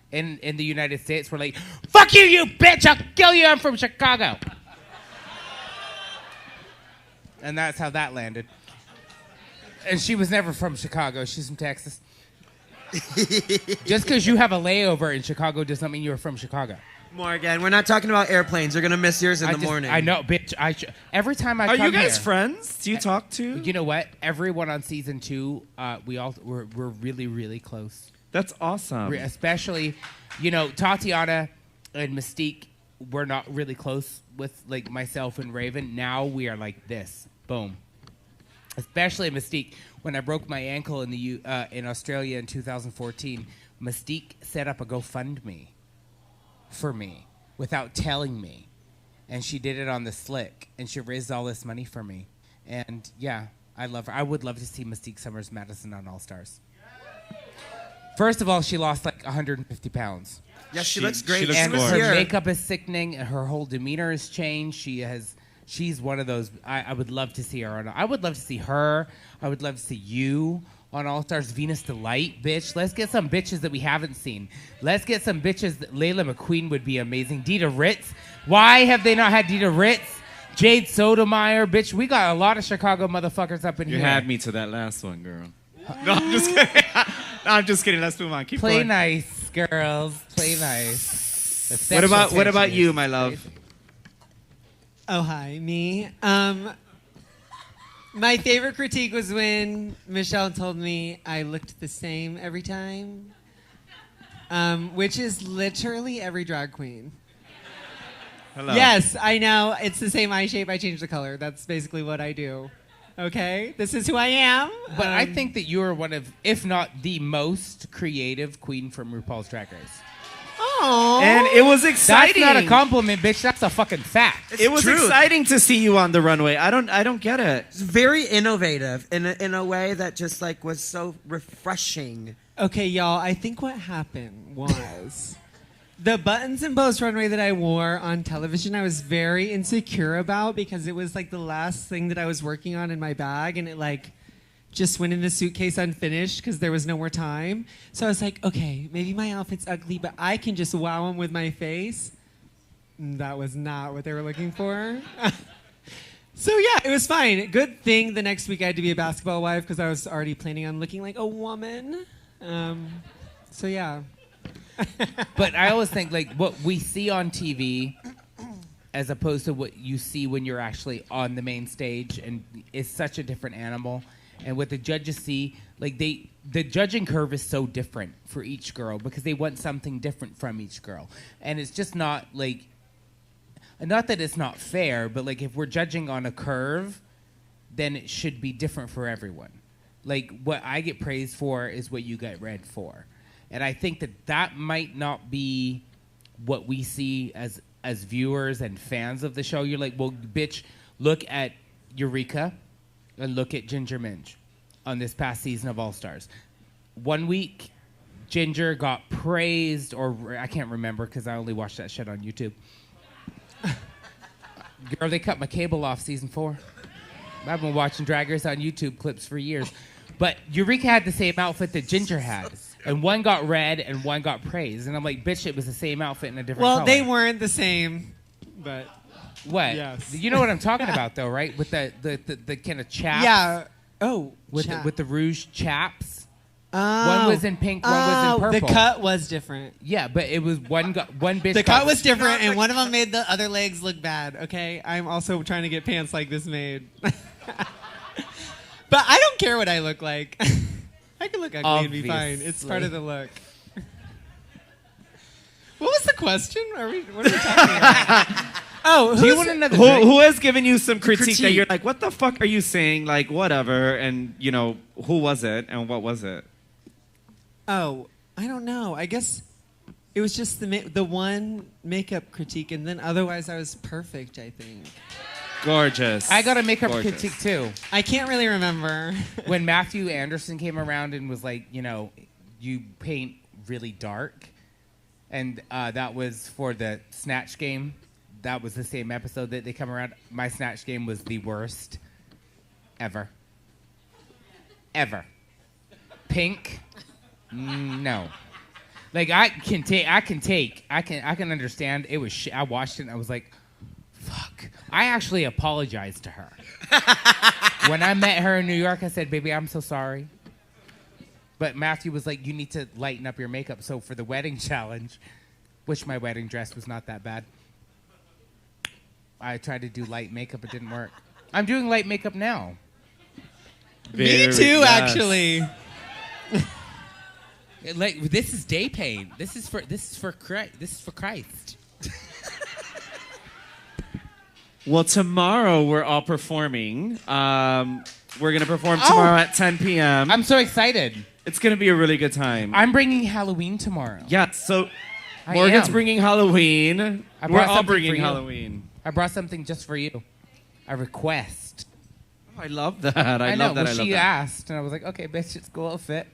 In the United States, we're like, fuck you, you bitch, I'll kill you, I'm from Chicago. And that's how that landed. And she was never from Chicago, she's from Texas. Just because you have a layover in Chicago does not mean you're from Chicago. Morgan, we're not talking about airplanes. You're going to miss yours in the morning. I know, bitch. Every time I Are come you guys here, friends? Do you talk to? you know what? Everyone on season 2, we're really, really close. That's awesome. Especially, you know, Tatiana and Mystique. We're not really close with like myself and Raven. Now we are like this. Boom. Especially Mystique. When I broke my ankle in in Australia in 2014, Mystique set up a GoFundMe for me without telling me. and she did it on the slick, and she raised all this money for me. And yeah, I love her. I would love to see Mystique Summers Madison on All Stars. First of all, she lost like 150 pounds. Yeah, she looks great. She looks And gorgeous. her makeup is sickening, and her whole demeanor has changed. She's one of those. I would love to see her on. I would love to see her. I would love to see you on All Stars. Venus Delight, bitch. Let's get some bitches that we haven't seen. Let's get some bitches. Layla McQueen would be amazing. Dita Ritz. Why have they not had Dita Ritz? Jade Sotomayor, bitch. We got a lot of Chicago motherfuckers up in You here. had me to that last one, girl. No, I'm just kidding. No, I'm just kidding. Let's move on. Keep Play going. nice, girls. Play nice. The What about sexual you, tension my is love? crazy. Oh, hi, me. My favorite critique was when Michelle told me I looked the same every time, which is literally every drag queen. Hello. Yes, I know. It's the same eye shape. I change the color. That's basically what I do. Okay? This is who I am. But I think that you are one of, if not the most creative queen from RuPaul's Drag Race. Oh. And it was exciting. That's not a compliment, bitch. That's a fucking fact. It was true. exciting to see you on the runway. I don't get it. It's very innovative in a way that just like was so refreshing. Okay, y'all, I think what happened was the buttons and bows runway that I wore on television, I was very insecure about because it was like the last thing that I was working on in my bag, and it like just went in the suitcase unfinished because there was no more time. So I was like, okay, maybe my outfit's ugly, but I can just wow them with my face. And that was not what they were looking for. So yeah, it was fine. Good thing the next week I had to be a basketball wife because I was already planning on looking like a woman. So yeah. But I always think like what we see on TV as opposed to what you see when you're actually on the main stage, and it's such a different animal. And what the judges see, like the judging curve is so different for each girl because they want something different from each girl. And it's just not like, not that it's not fair, but like if we're judging on a curve, then it should be different for everyone. Like what I get praised for is what you get read for. And I think that might not be what we see as viewers and fans of the show. You're like, well, bitch, look at Eureka and look at Ginger Minj on this past season of All Stars. 1 week, Ginger got praised, or I can't remember because I only watched that shit on YouTube. Girl, they cut my cable off season 4. I've been watching Drag Race on YouTube clips for years. But Eureka had the same outfit that Ginger had. And one got read and one got praised. And I'm like, bitch, it was the same outfit in a different color. Well, they weren't the same, but What? Yes. You know what I'm talking about, though, right? With the kind of chaps. yeah. Oh, With the rouge chaps. Oh. One was in pink, one was in purple. The cut was different. Yeah, but it was one bitch. The cut was different, and one of them made the other legs look bad. Okay, I'm also trying to get pants like this made. But I don't care what I look like. I can look ugly and be fine. It's part of the look. What was the question? What are we talking about? Oh, Do you want another Who, drink? who has given you some critique that Critique. you're like, what the fuck are you saying? Like, whatever. And, you know, who was it and what was it? Oh, I don't know. I guess it was just the one makeup critique, and then otherwise I was perfect, I think. Gorgeous. I got a makeup Gorgeous. critique, too. I can't really remember. When Matthew Anderson came around and was like, you know, you paint really dark. And that was for the Snatch game. That was the same episode that they come around. My Snatch game was the worst ever. Ever. Pink? No. Like I can understand. It was I watched it and I was like, fuck. I actually apologized to her. When I met her in New York, I said, baby, I'm so sorry. But Matthew was like, you need to lighten up your makeup. So for the wedding challenge, which my wedding dress was not that bad, I tried to do light makeup. It didn't work. I'm doing light makeup now. Me too, actually. Like this is day paint. This is for Christ. Well, tomorrow we're all performing. We're going to perform tomorrow at 10 p.m. I'm so excited. It's going to be a really good time. I'm bringing Halloween tomorrow. Yeah, so I Morgan's am. bringing Halloween. I We're brought all something bringing for you. Halloween. I brought something just for you. A request. Oh, I love that. I know. love that. Well, I love she that. asked, and I was like, okay, bitch, it's cool. It'll fit.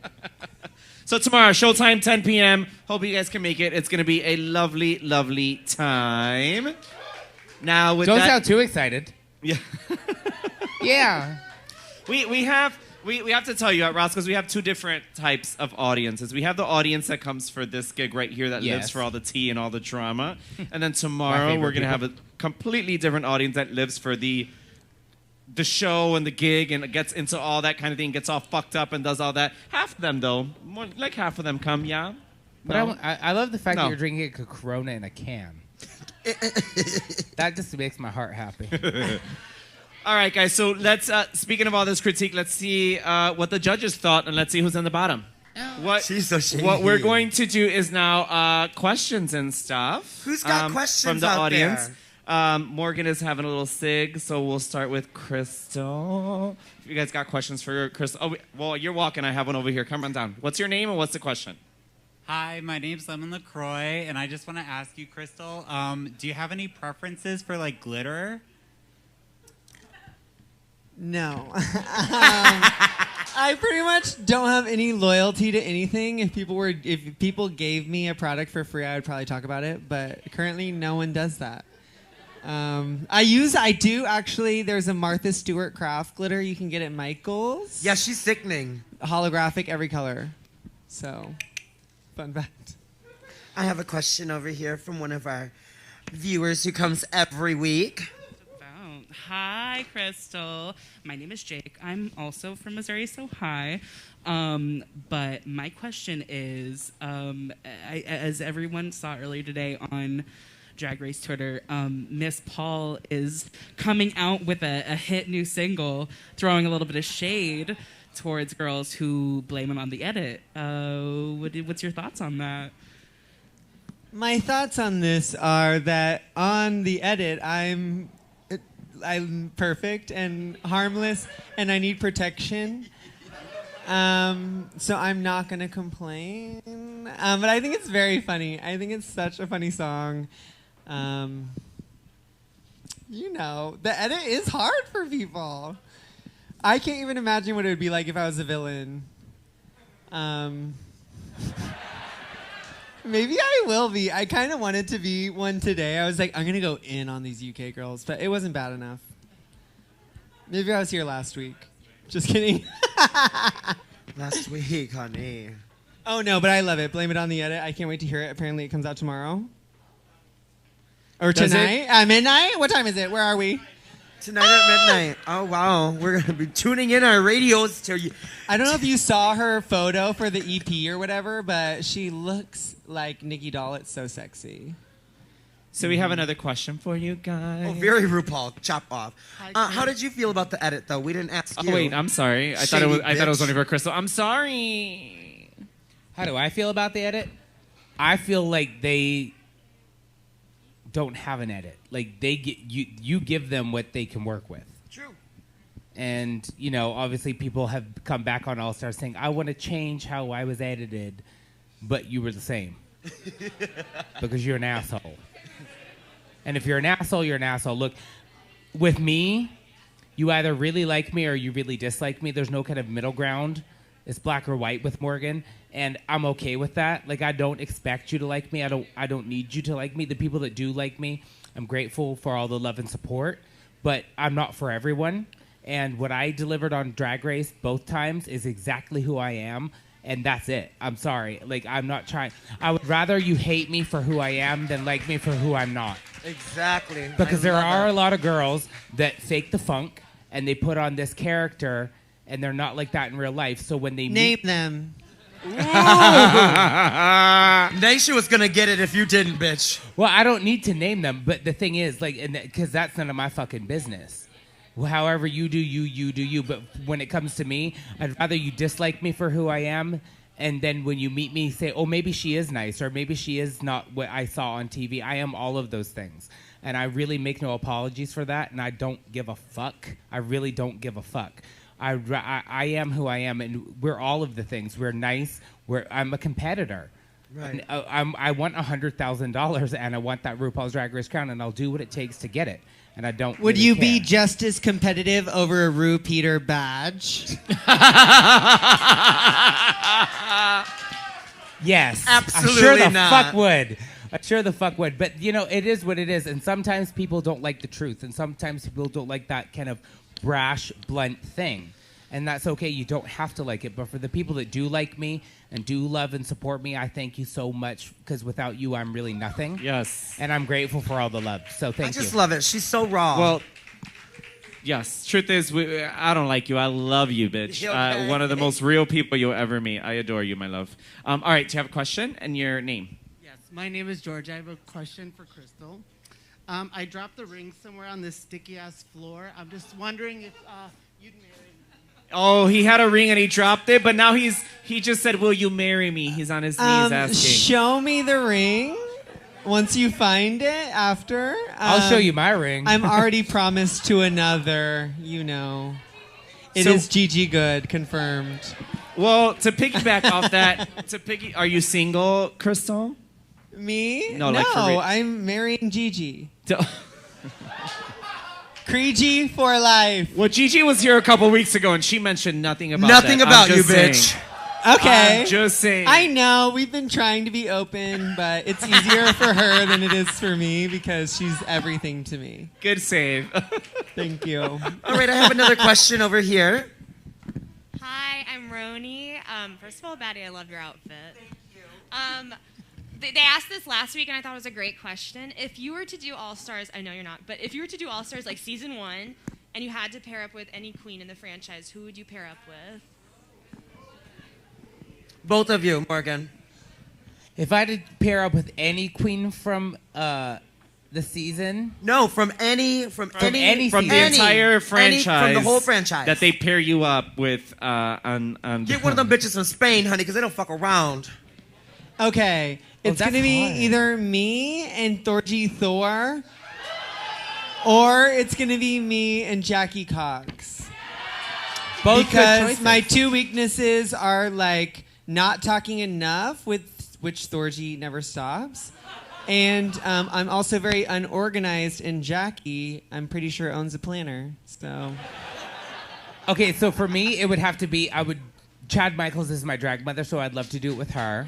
So tomorrow, showtime, 10 p.m. Hope you guys can make it. It's going to be a lovely, lovely time. Now, with Don't that, sound too excited. yeah, Yeah. we have to tell you at Roscoe's, we have two different types of audiences. We have the audience that comes for this gig right here that Yes. lives for all the tea and all the drama, and then tomorrow favorite we're going to people. have a completely different audience that lives for the show and the gig and gets into all that kind of thing, gets all fucked up and does all that. Half of them, though, more, like half of them come, yeah. But No? I love the fact No. that you're drinking a Corona in a can. That just makes my heart happy. All right, guys. So let's. Speaking of all this critique, let's see what the judges thought, and let's see who's in the bottom. She's so shady. What we're going to do is now questions and stuff. Who's got questions from the out audience? there? Morgan is having a little sig, so we'll start with Crystal. If you guys got questions for Crystal, well, you're walking. I have one over here. Come on down. What's your name and what's the question? Hi, my name's Lemon LaCroix, and I just want to ask you, Crystal, do you have any preferences for like glitter? No. I pretty much don't have any loyalty to anything. If people gave me a product for free, I would probably talk about it. But currently, no one does that. I do actually. There's a Martha Stewart craft glitter you can get at Michael's. Yeah, she's sickening. Holographic, every color. So, fun fact. I have a question over here from one of our viewers who comes every week. Hi, Crystal. My name is Jake. I'm also from Missouri, so hi. But my question is, as everyone saw earlier today on Drag Race Twitter, Miss Paul is coming out with a hit new single, throwing a little bit of shade towards girls who blame it on the edit. What's your thoughts on that? My thoughts on this are that on the edit, I'm perfect and harmless, and I need protection. So I'm not gonna complain. But I think it's very funny. I think it's such a funny song. The edit is hard for people. I can't even imagine what it would be like if I was a villain. Maybe I will be. I kind of wanted to be one today. I was like, I'm going to go in on these UK girls, but it wasn't bad enough. Maybe I was here last week. Just kidding. Last week, honey. Oh, no, but I love it. Blame it on the edit. I can't wait to hear it. Apparently, it comes out tomorrow. Or Does tonight. Midnight? What time is it? Where are we? Tonight at midnight. Oh, wow. We're going to be tuning in our radios to you. I don't know if you saw her photo for the EP or whatever, but she looks like Nikki Doll. It's so sexy. So we have another question for you guys. Oh, very RuPaul. Chop off. How did you feel about the edit, though? We didn't ask you. Oh, wait, I'm sorry. I thought it was only for Crystal. I'm sorry. How do I feel about the edit? I feel like they don't have an edit. Like they get you give them what they can work with. True. And obviously people have come back on All Stars saying, I want to change how I was edited, but you were the same. Because you're an asshole. And if you're an asshole, you're an asshole. Look, with me, you either really like me or you really dislike me. There's no kind of middle ground. It's black or white with Morgan, and I'm okay with that. Like, I don't expect you to like me. I don't need you to like me. The people that do like me, I'm grateful for all the love and support, but I'm not for everyone. And what I delivered on Drag Race both times is exactly who I am, and that's it. I'm sorry. Like, I'm not trying. I would rather you hate me for who I am than like me for who I'm not. Exactly. Because there are a lot of girls that fake the funk, and they put on this character, and they're not like that in real life. So when they Name them. Naysha was going to get it if you didn't, bitch. Well, I don't need to name them, but the thing is, like, because that's none of my fucking business. However you do you do you. But when it comes to me, I'd rather you dislike me for who I am, and then when you meet me, say, oh, maybe she is nice, or maybe she is not what I saw on TV. I am all of those things. And I really make no apologies for that, and I don't give a fuck. I really don't give a fuck. I am who I am, and we're all of the things. We're nice. I'm a competitor. Right. And, I want $100,000 and I want that RuPaul's Drag Race crown and I'll do what it takes to get it. And I don't. Would really you care. be just as competitive over a Peter badge? Yes. Absolutely I'm sure the not. fuck would. I'm sure the fuck would. But, you know, it is what it is. And sometimes people don't like the truth. And sometimes people don't like that kind of brash, blunt thing. And that's okay. You don't have to like it. But for the people that do like me and do love and support me, I thank you so much. Because without you, I'm really nothing. Yes. And I'm grateful for all the love. So thank I you. just love it. She's so raw. Well, yes. Truth is, I don't like you. I love you, bitch. Okay. One of the most real people you'll ever meet. I adore you, my love. All right. Do you have a question and your name? Yes, my name is George. I have a question for Crystal. I dropped the ring somewhere on this sticky-ass floor. I'm just wondering if you'd marry me. Oh, he had a ring and he dropped it, but now he just said, "Will you marry me?" He's on his knees asking. Show me the ring once you find it after. I'll show you my ring. I'm already promised to another, you know. It is Gigi Good, confirmed. Well, to piggyback off that, are you single, Crystal? Me? No, like for I'm marrying Gigi. Creegee for life. Well, Gigi was here a couple weeks ago, and she mentioned nothing about Nothing that. about I'm you, just saying. bitch. Okay. I'm just saying. I know, we've been trying to be open, but it's easier for her than it is for me because she's everything to me. Good save. Thank you. All right, I have another question over here. Hi, I'm Roni. First of all, Batty, I love your outfit. Thank you. They asked this last week, and I thought it was a great question. If you were to do All-Stars, I know you're not, but if you were to do All-Stars like season 1, and you had to pair up with any queen in the franchise, who would you pair up with? Both of you, Morgan. If I had to pair up with any queen from the season, No, from any from any the season. entire Any- franchise, from the whole franchise. that they pair you up with on Get one of them bitches from Spain, honey, because they don't fuck around. Okay. It's that's going to be hard. either me and Thorgy Thor, or it's going to be me and Jackie Cox. Both good Because choices. my two weaknesses are like not talking enough, with which Thorgy never stops. And I'm also very unorganized, and Jackie, I'm pretty sure, owns a planner. So Okay, so for me, it would have to be Chad Michaels is my drag mother, so I'd love to do it with her.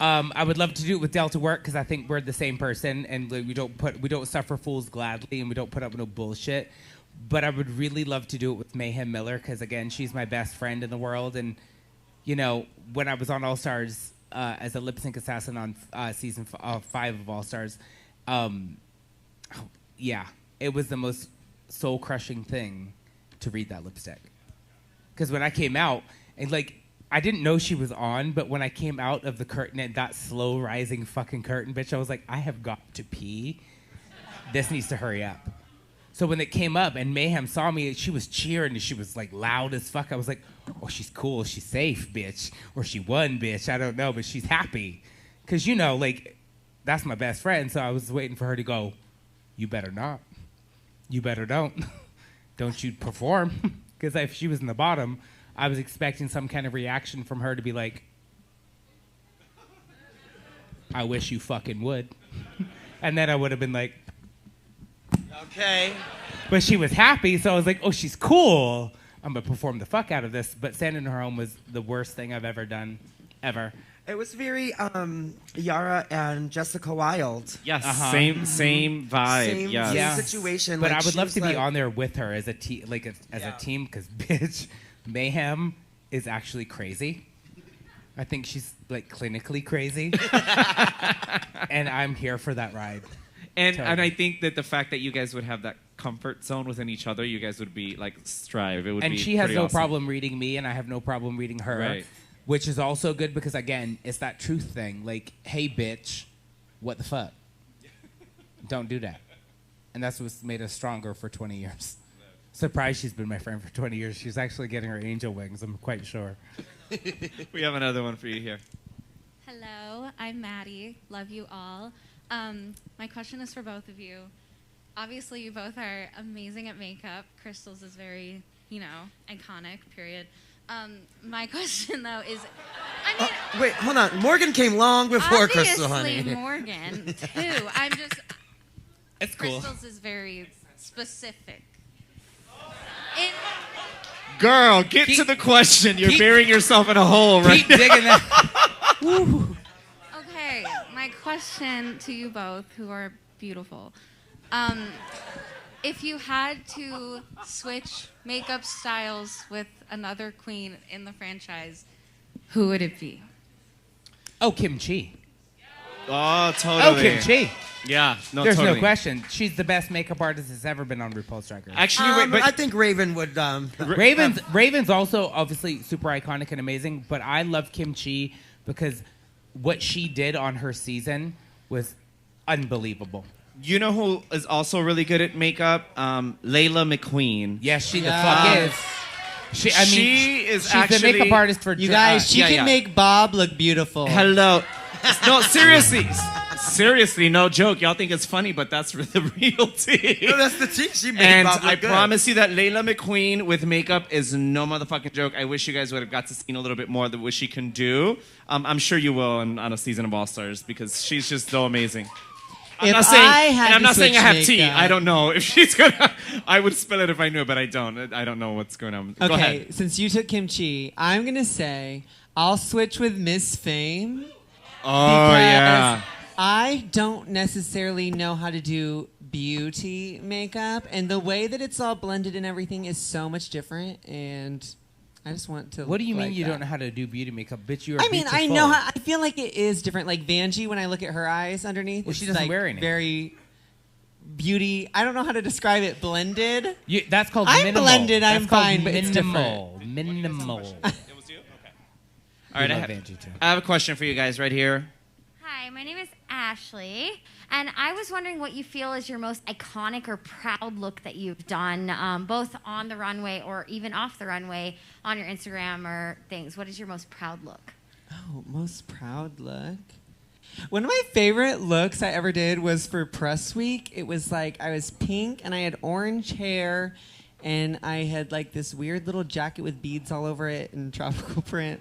I would love to do it with Delta Work because I think we're the same person, and we don't suffer fools gladly, and we don't put up with no bullshit. But I would really love to do it with Mayhem Miller because again, she's my best friend in the world, and you know, when I was on All Stars as a lip sync assassin on season 5 of All Stars, yeah, it was the most soul crushing thing to read that lipstick. Because when I came out, and like, I didn't know she was on, but when I came out of the curtain and that slow rising fucking curtain, bitch, I was like, I have got to pee. This needs to hurry up. So when it came up and Mayhem saw me, she was cheering and she was like loud as fuck. I was like, oh, she's cool. She's safe, bitch. Or she won, bitch. I don't know, but she's happy. Because, you know, like, that's my best friend. So I was waiting for her to go, you better not. You better don't. Don't you perform. Because if she was in the bottom, I was expecting some kind of reaction from her to be like, I wish you fucking would. And then I would have been like, Okay. but she was happy, so I was like, oh, she's cool. I'm going to perform the fuck out of this. But standing in her home was the worst thing I've ever done, ever. It was very Yara and Jessica Wilde. Yes, Uh-huh. same vibe. Same, yes. same Yeah. situation. But like, I would she love was to be like- on there with her as a team, as a team, because bitch, Mayhem is actually crazy. I think she's like clinically crazy, and I'm here for that ride. And Totally. I think that the fact that you guys would have that comfort zone within each other, you guys would be like strive. It would And be she has pretty no awesome. problem reading me, and I have no problem reading her. Right. Which is also good because, again, it's that truth thing. Like, hey, bitch, what the fuck? Don't do that. And that's what's made us stronger for 20 years. Surprised she's been my friend for 20 years. She's actually getting her angel wings, I'm quite sure. We have another one for you here. Hello, I'm Maddie. Love you all. My question is for both of you. Obviously, you both are amazing at makeup. Crystal's is very, iconic, period. My question though is, I mean, Wait, hold on. Morgan came long before Crystal, honey. obviously Morgan too. I'm just. It's cool. Crystal's is very specific. Girl, get to the question. You're burying yourself in a hole right Keep digging that. Woo. Okay, my question to you both, who are beautiful. If you had to switch makeup styles with another queen in the franchise, who would it be? Oh, Kim Chi. Oh, totally. Oh, Kim Chi. Yeah, no, There's totally. no question. She's the best makeup artist that's ever been on RuPaul's Drag Race. Actually, wait, but I think Raven would. Raven's also obviously super iconic and amazing, but I love Kim Chi because what she did on her season was unbelievable. you know who is also really good at makeup? Layla McQueen. Yes, she the fuck is. She's actually the makeup artist for you guys. She can make Bob look beautiful. Hello. No, seriously. Seriously, no joke. Y'all think it's funny, but that's the real tea. No, that's the tea. She made And Bob look I good. promise you that Layla McQueen with makeup is no motherfucking joke. I wish you guys would have got to see a little bit more of what she can do. I'm sure you will on a season of All Stars because she's just so amazing. I'm not saying I have tea. I don't know if she's gonna. I would spill it if I knew, but I don't. I don't know what's going on. Go Okay, ahead. since you took Kimchi, I'm gonna say I'll switch with Miss Fame. Oh yeah. I don't necessarily know how to do beauty makeup, and the way that it's all blended and everything is so much different, and I just want to. What do you mean like you that. don't know how to do beauty makeup? Bitch, you're I mean, I know how. I feel like it is different. Like Vanjie, when I look at her eyes underneath, Well, she it's doesn't like wear any. very beauty. I don't know how to describe it. Blended. That's called I'm minimal. blended. That's I'm called fine. But it's minimal. different. Minimal. All right, We I love have, Vanjie, too. I have a question for you guys right here. Hi, my name is Ashley, and I was wondering what you feel is your most iconic or proud look that you've done, both on the runway or even off the runway on your Instagram or things. What is your most proud look? Oh, most proud look. One of my favorite looks I ever did was for press week. It was like I was pink and I had orange hair and I had like this weird little jacket with beads all over it and tropical print.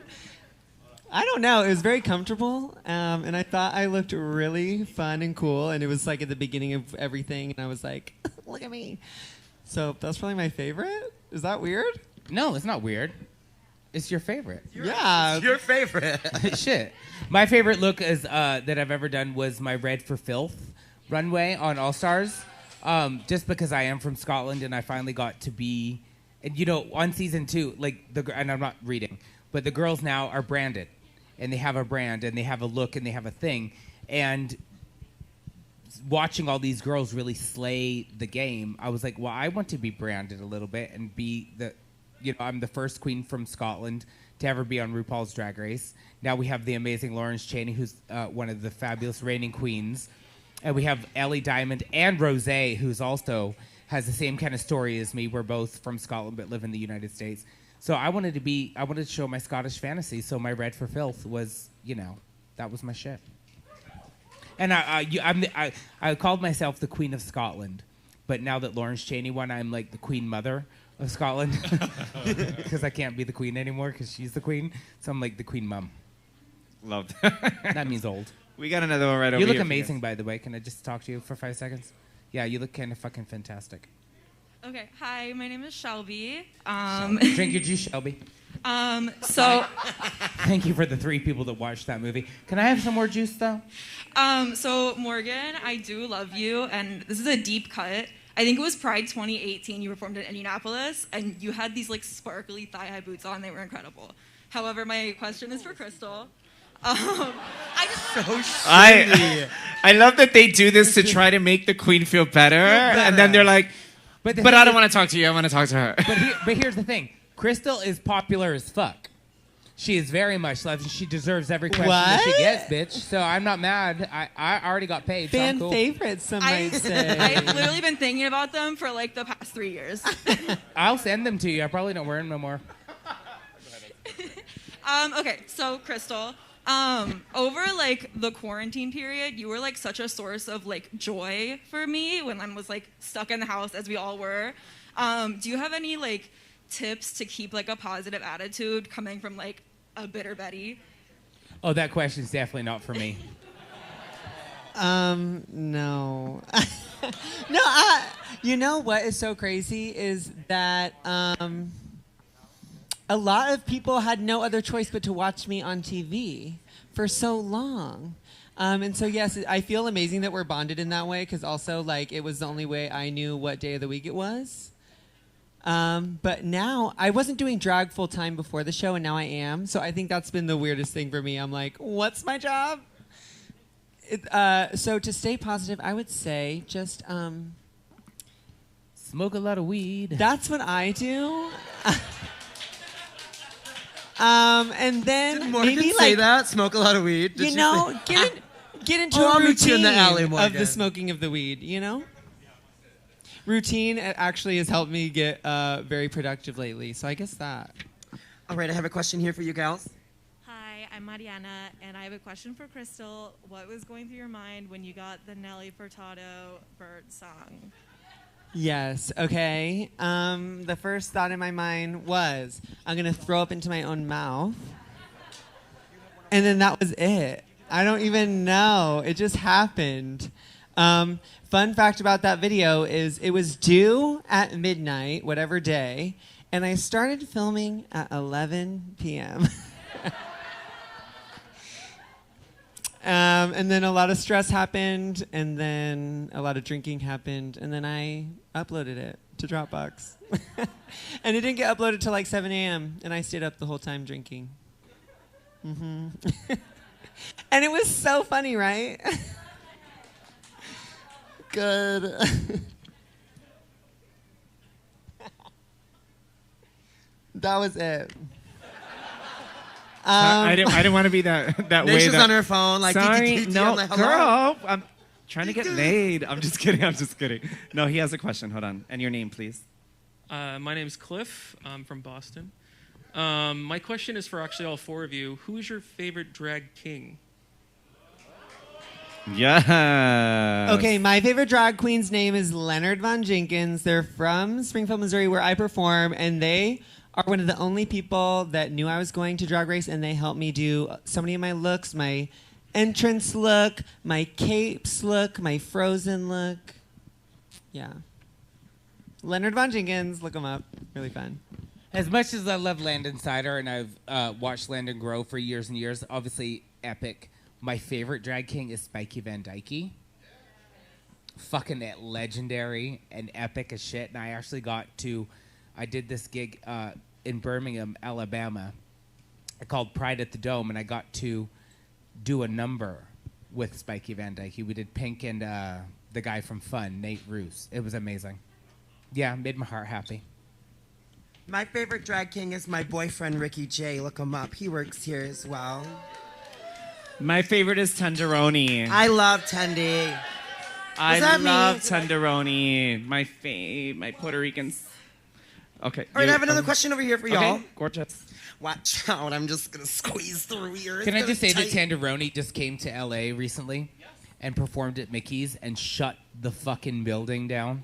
I don't know. It was very comfortable, and I thought I looked really fun and cool. And it was like at the beginning of everything, and I was like, "Look at me!" So that's probably my favorite. Is that weird? No, it's not weird. It's your favorite. Yeah, It's your favorite. Shit. My favorite look is that I've ever done was my Red for Filth runway on All Stars. Just because I am from Scotland and I finally got to be, and you know, on season 2, like and I'm not reading, but the girls now are branded. And they have a brand, and they have a look, and they have a thing. And watching all these girls really slay the game, I was like, well, I want to be branded a little bit and be I'm the first queen from Scotland to ever be on RuPaul's Drag Race. Now we have the amazing Lawrence Chaney, who's one of the fabulous reigning queens. And we have Ellie Diamond and Rosé, who's also has the same kind of story as me. We're both from Scotland but live in the United States. So I wanted to show my Scottish fantasy. So my Red for Filth was, that was my shit. And I called myself the Queen of Scotland, but now that Lawrence Chaney won, I'm like the Queen Mother of Scotland because I can't be the Queen anymore because she's the Queen. So I'm like the Queen Mum. Love that. That means old. We got another one right over You here. look amazing, by the way. Can I just talk to you for 5 seconds? Yeah, you look kind of fucking fantastic. Okay, hi, my name is Shelby. Drink your juice, Shelby. So Thank you for the 3 people that watched that movie. Can I have some more juice, though? So Morgan, I do love you, and this is a deep cut. I think it was Pride 2018. You performed in Indianapolis, and you had these like sparkly thigh-high boots on. They were incredible. However, my question is for Crystal. I love that they do this to try to make the queen feel better, and then they're like, but I don't want to talk to you. I want to talk to her. But here's the thing. Crystal is popular as fuck. She is very much loved. She deserves every question that she gets, bitch. So I'm not mad. I already got paid. Fan so I'm cool. favorite, some might say. I've literally been thinking about them for like the past 3 years. I'll send them to you. I probably don't wear them no more. Okay, so Crystal, over like the quarantine period, you were like such a source of like joy for me when I was like stuck in the house, as we all were. Do you have any like tips to keep like a positive attitude coming from like a bitter Betty? Oh, that question's definitely not for me. No. No, you know what is so crazy is that a lot of people had no other choice but to watch me on TV for so long. And so, yes, I feel amazing that we're bonded in that way because also, like, it was the only way I knew what day of the week it was. But now, I wasn't doing drag full time before the show, and now I am. So I think that's been the weirdest thing for me. I'm like, what's my job? So to stay positive, I would say just smoke a lot of weed. That's what I do. And then Did Morgan maybe say like that? Smoke a lot of weed. Did you know, say- get into Oh, a I'll meet you routine in the alley, of Morgan. the smoking of the weed. You know, routine actually has helped me get very productive lately. So I guess that. All right, I have a question here for you gals. Hi, I'm Mariana, and I have a question for Crystal. What was going through your mind when you got the Nelly Furtado bird song? Yes. Okay. The first thought in my mind was I'm gonna throw up into my own mouth, and then that was it. I don't even know. It just happened. Fun fact about that video is it was due at midnight, whatever day, and I started filming at 11 p.m. And then a lot of stress happened, and then a lot of drinking happened, and then I uploaded it to Dropbox. And it didn't get uploaded till like 7 a.m., and I stayed up the whole time drinking. And it was so funny, right? Good. That was it. I didn't want to be that way. Naysha's on her phone, like, sorry, no, I'm like, hello? girl, I'm trying to get laid. I'm just kidding. I'm just kidding. No, he has a question. Hold on. And your name, please. My name's Cliff. I'm from Boston. My question is for actually all four of you. Who is your favorite drag king? Yeah. Okay, my favorite drag queen's name is Leonard Von Jenkins. They're from Springfield, Missouri, where I perform, and they are one of the only people that knew I was going to Drag Race, and they helped me do so many of my looks, my entrance look, my capes look, my Frozen look. Yeah. Leonard Von Jenkins, look him up. Really fun. As much as I love Landon Sider, and I've watched Landon grow for years and years, obviously epic. My favorite drag king is Spiky Van Dyke. Fucking legendary and epic as shit. And I actually I did this gig in Birmingham, Alabama, called Pride at the Dome, and I got to do a number with Spiky Van Dyke. We did Pink and the guy from Fun, Nate Roos. It was amazing. Yeah, made my heart happy. My favorite drag king is my boyfriend, Ricky J. Look him up. He works here as well. My favorite is Tenderoni. I love Tendy. I that love me? Tenderoni. My Puerto Ricans. Okay. All right, I have another question over here for y'all. Okay, gorgeous. Watch out. I'm just going to squeeze through here. Can I just say that tight. Tenderoni just came to L.A. recently and performed at Mickey's and shut the fucking building down?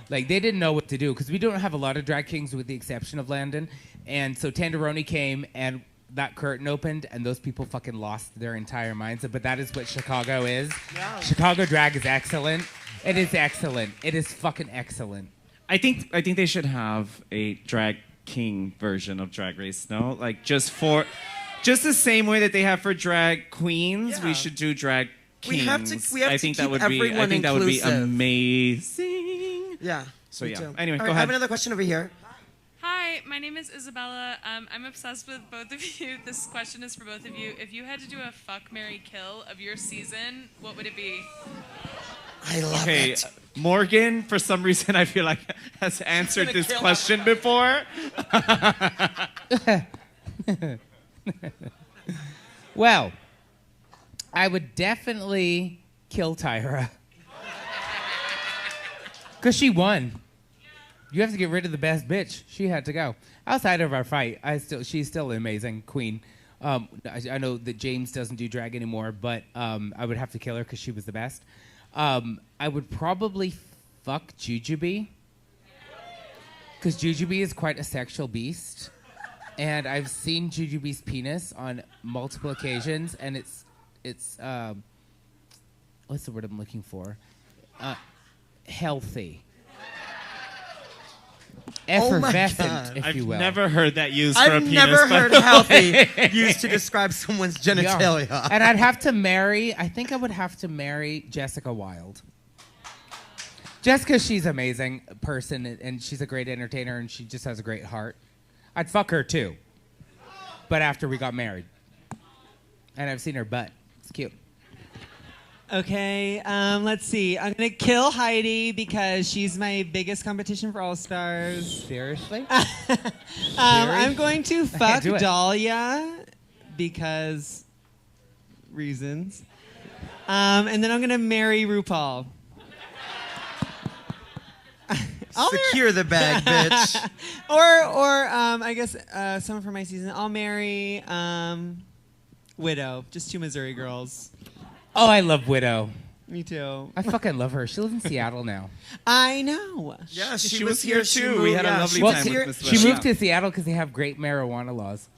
Like, they didn't know what to do because we don't have a lot of drag kings with the exception of Landon. And so Tenderoni came and that curtain opened and those people fucking lost their entire minds. But that is what Chicago is. Yeah. Chicago drag is excellent. It is excellent. It is fucking excellent. I think they should have a drag king version of Drag Race. No, like just the same way that they have for drag queens, we should do drag kings. We have to I think that keep would be. I everyone think that would be inclusive. amazing. Yeah. So me yeah. too. Anyway, All go right, I have ahead. another question over here. Hi, my name is Isabella. I'm obsessed with both of you. This question is for both of you. If you had to do a fuck, marry, kill of your season, what would it be? I love it. Morgan, for some reason, I feel like has answered this question before. Well, I would definitely kill Tyra. Because she won. You have to get rid of the best bitch. She had to go. Outside of our fight, she's still an amazing queen. I know that James doesn't do drag anymore, but I would have to kill her because she was the best. I would probably fuck Jujubee. because Jujubee is quite a sexual beast. And I've seen Jujubee's penis on multiple occasions, and it's what's the word I'm looking for? Healthy. Effervescent, if you will. I've never heard that used for a penis. I've never heard healthy used to describe someone's genitalia. Yeah. And I think I would have to marry Jessica Wilde. Just because she's an amazing person, and she's a great entertainer, and she just has a great heart. I'd fuck her too. But after we got married. And I've seen her butt. It's cute. Okay, let's see. I'm going to kill Heidi because she's my biggest competition for All Stars. Seriously? I'm going to fuck do it. Dahlia because reasons. And then I'm going to marry RuPaul. Secure the bag, bitch. or I guess someone from my season. I'll marry Widow. Just two Missouri girls. Oh, I love Widow. Me too. I fucking love her. She lives in Seattle now. I know. Yeah, she was here too. We had a lovely Well, time with Miss she Widow. moved to Seattle because they have great marijuana laws.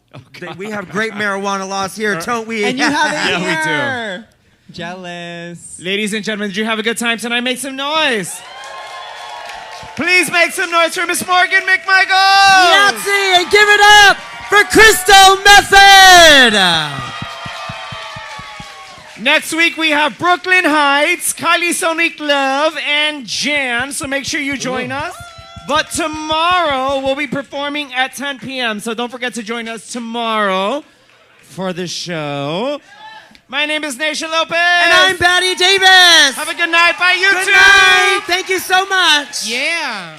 We have great marijuana laws here, don't we? And you have it Yeah, here. we do. Jealous. Ladies and gentlemen, did you have a good time tonight? Make some noise. Please make some noise for Miss Morgan McMichaels. Yahtzee, and give it up for Crystal Methyd. Next week we have Brooklyn Heights, Kylie Sonic Love, and Jan. So make sure you join us. But tomorrow we'll be performing at 10 p.m. So don't forget to join us tomorrow for the show. My name is Naysha Lopez. And I'm Batty Davis. Have a good night. Bye, YouTube. Good night. Thank you so much. Yeah.